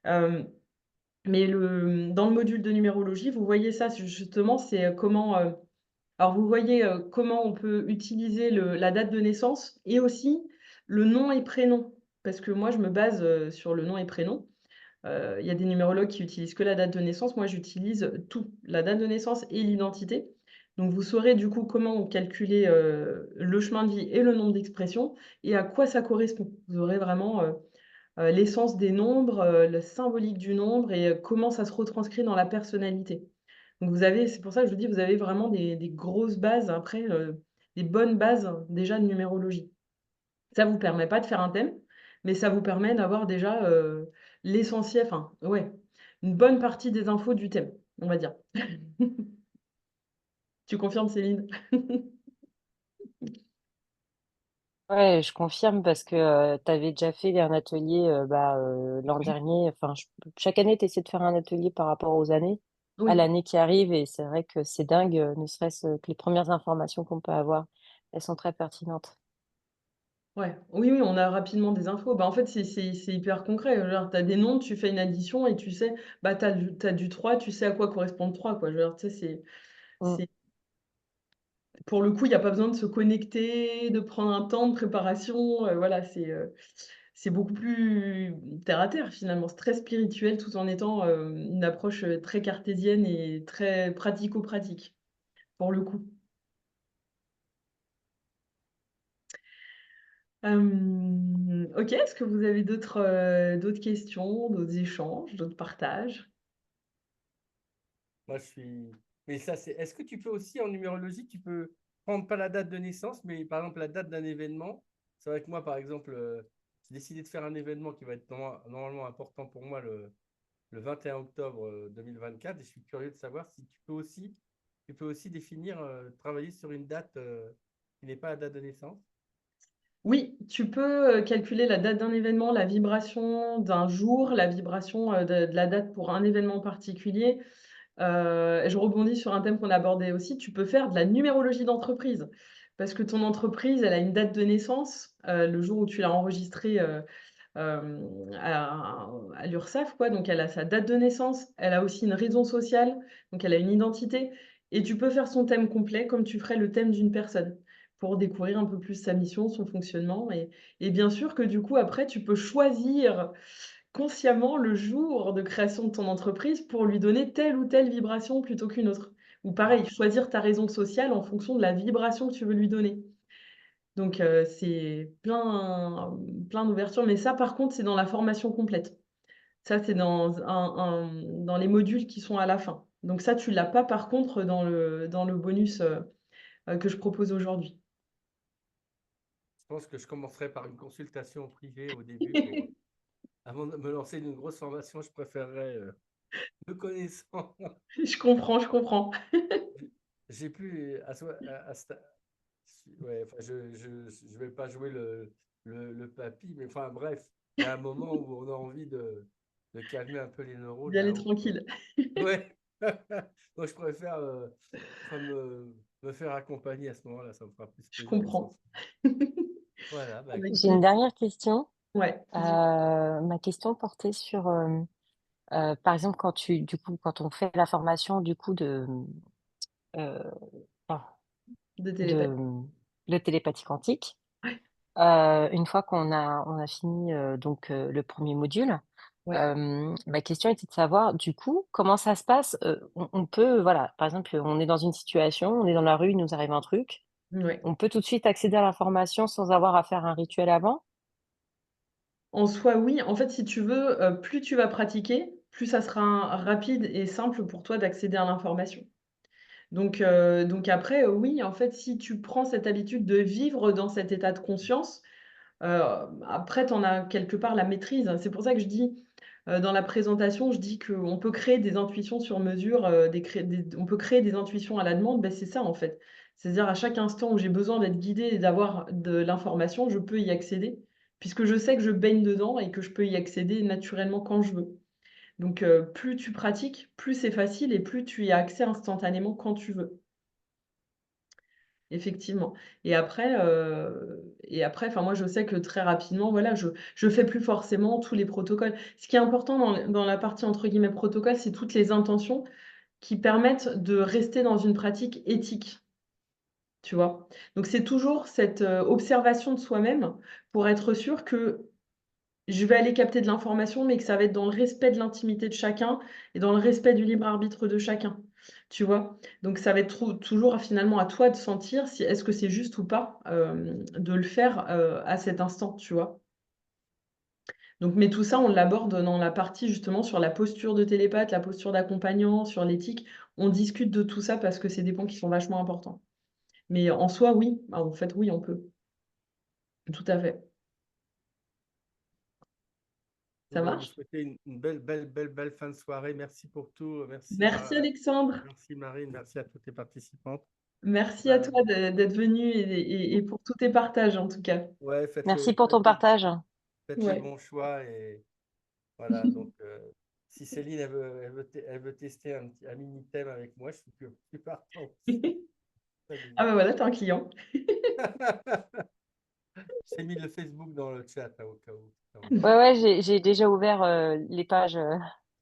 Hem, mais dans le module de numérologie, vous voyez ça, justement, c'est, comment, alors vous voyez, comment on peut utiliser la date de naissance et aussi le nom et prénom. Parce que moi, je me base, sur le nom et prénom. Il y a des numérologues qui utilisent que la date de naissance. Moi, j'utilise tout, la date de naissance et l'identité. Donc vous saurez du coup comment calculer, le chemin de vie et le nombre d'expressions et à quoi ça correspond. Vous aurez vraiment, l'essence des nombres, la symbolique du nombre et comment ça se retranscrit dans la personnalité. Donc c'est pour ça que je vous dis, vous avez vraiment des grosses bases après, des bonnes bases déjà de numérologie. Ça vous permet pas de faire un thème, mais ça vous permet d'avoir déjà, l'essentiel, enfin, ouais, une bonne partie des infos du thème, on va dire. Tu confirmes, Céline? Ouais, je confirme parce que, tu avais déjà fait un atelier, l'an dernier, enfin chaque année tu essaies de faire un atelier par rapport aux années à Oui, l'année qui arrive et c'est vrai que c'est dingue, ne serait-ce que les premières informations qu'on peut avoir, elles sont très pertinentes. ouais. Oui, oui, on a rapidement des infos. Bah, en fait, c'est hyper concret. Genre, tu as des nombres, tu fais une addition et tu sais, bah, tu as du 3, tu sais à quoi correspond le 3, quoi. Je veux dire, tu sais, Mmh. c'est pour le coup, il y a pas besoin de se connecter, de prendre un temps de préparation, voilà, c'est beaucoup plus terre à terre, finalement. C'est très spirituel tout en étant, une approche, très cartésienne et très pratico-pratique, pour le coup. OK, est-ce que vous avez d'autres questions, d'autres échanges, d'autres partages? Moi, je suis. Mais ça, c'est. Est-ce que tu peux aussi, en numérologie, tu peux prendre pas la date de naissance, mais par exemple la date d'un événement? C'est vrai que moi, par exemple, j'ai décidé de faire un événement qui va être normalement important pour moi le 21 octobre 2024, et je suis curieux de savoir si tu peux aussi définir, travailler sur une date qui n'est pas la date de naissance. Oui, tu peux, calculer la date d'un événement, la vibration d'un jour, la vibration, de la date pour un événement particulier. Et je rebondis sur un thème qu'on abordait aussi, tu peux faire de la numérologie d'entreprise. parce que ton entreprise, elle a une date de naissance, le jour où tu l'as enregistrée, à l'URSSAF, quoi. Donc elle a sa date de naissance, elle a aussi une raison sociale, donc elle a une identité et tu peux faire son thème complet comme tu ferais le thème d'une personne pour découvrir un peu plus sa mission, son fonctionnement et bien sûr que du coup, après, tu peux choisir consciemment le jour de création de ton entreprise pour lui donner telle ou telle vibration plutôt qu'une autre. Ou pareil, choisir ta raison sociale en fonction de la vibration que tu veux lui donner. Donc c'est plein d'ouvertures, mais ça, par contre, c'est dans la formation complète. Ça, c'est dans les modules qui sont à la fin. Donc ça, tu l'as pas, par contre, dans le bonus, que je propose aujourd'hui. Je pense que je commencerai par une consultation privée au début pour, avant de me lancer dans une grosse formation, je préférerais, me connaissant. Je comprends, je comprends. J'ai plus ouais, enfin, je vais pas jouer le papy, mais enfin bref, il y a un moment où on a envie de calmer un peu les neurones D'y aller là-haut, quoi. tranquille. Ouais. Moi, je préfère enfin, me faire accompagner à ce moment-là, ça me fera plus Je plaisir aussi. comprends. Voilà, bah, Avec écoute, J'ai une dernière question. Ouais, dis Ma question portait sur, par exemple, quand on fait la formation euh, ah, de de, télépathie. de télépathie quantique, Ouais, une fois qu'on a fini le premier module, ouais, ma question était de savoir, du coup, comment ça se passe? On peut, voilà, par exemple, on est dans une situation, on est dans la rue, il nous arrive un truc, ouais. on peut tout de suite accéder à l'information sans avoir à faire un rituel avant? En soi, oui. En fait, si tu veux, plus tu vas pratiquer, plus ça sera rapide et simple pour toi d'accéder à l'information. Donc après, oui, en fait, si tu prends cette habitude de vivre dans cet état de conscience, heu, après tu en as quelque part la maîtrise. C'est pour ça que je dis, dans la présentation, je dis qu'on peut créer des intuitions sur mesure, on peut créer des intuitions à la demande. Ben c'est ça, en fait. C'est-à-dire à chaque instant où j'ai besoin d'être guidée et d'avoir de l'information, je peux y accéder, puisque je sais que je baigne dedans et que je peux y accéder naturellement quand je veux. Donc plus tu pratiques, plus c'est facile et plus tu y as accès instantanément quand tu veux. Effectivement et après, enfin, moi, je sais que très rapidement, voilà, je fais plus forcément tous les protocoles. Ce qui est important dans la partie, entre guillemets, «protocole», c'est toutes les intentions qui permettent de rester dans une pratique éthique, tu vois? Donc c'est toujours cette, observation de soi-même pour être sûr que je vais aller capter de l'information, mais que ça va être dans le respect de l'intimité de chacun et dans le respect du libre arbitre de chacun, tu vois? Donc ça va être toujours finalement à toi de sentir si est-ce que c'est juste ou pas, de le faire, à cet instant, tu vois? Donc mais tout ça, on l'aborde dans la partie justement sur la posture de télépathe, la posture d'accompagnant, sur l'éthique. On discute de tout ça parce que c'est des points qui sont vachement importants. Mais en soi, oui, en fait, oui, on peut. Tout à fait. je Ça voudrais vous marche? souhaiter une belle fin de soirée. Merci pour tout. Merci Alexandre. Merci Marine, merci à toutes les participantes. Merci à Bah, toi d'être venu et pour tous tes partages en tout cas. ouais, Merci pour ton partage. faites le Ouais. bon choix et voilà. Donc, si Céline elle veut tester un mini thème avec moi, je suis partant aussi. Ah bah voilà, tu un client. J'ai mis le Facebook dans le chat hein, au cas où. Ouais, ouais, j'ai déjà ouvert les pages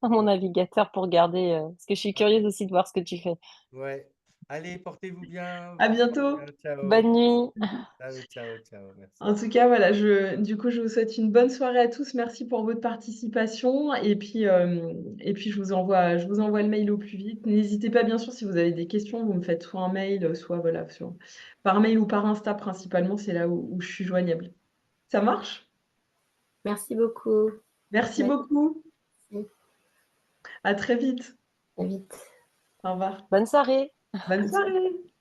dans mon navigateur pour regarder, parce que je suis curieuse aussi de voir ce que tu fais. Ouais. Allez, portez-vous bien. À Portez-vous bientôt. bien. Ciao. Bonne nuit. Ciao, ciao, ciao. Merci. En tout cas, voilà, du coup, je vous souhaite une bonne soirée à tous. Merci pour votre participation et puis je vous envoie le mail au plus vite. N'hésitez pas, bien sûr, si vous avez des questions, vous me faites soit un mail, soit voilà, par mail ou par Insta principalement, c'est là où je suis joignable. Ça marche? Merci beaucoup. Merci Merci. beaucoup. À très vite. À vite. Au revoir. Bonne soirée. Bonne soirée.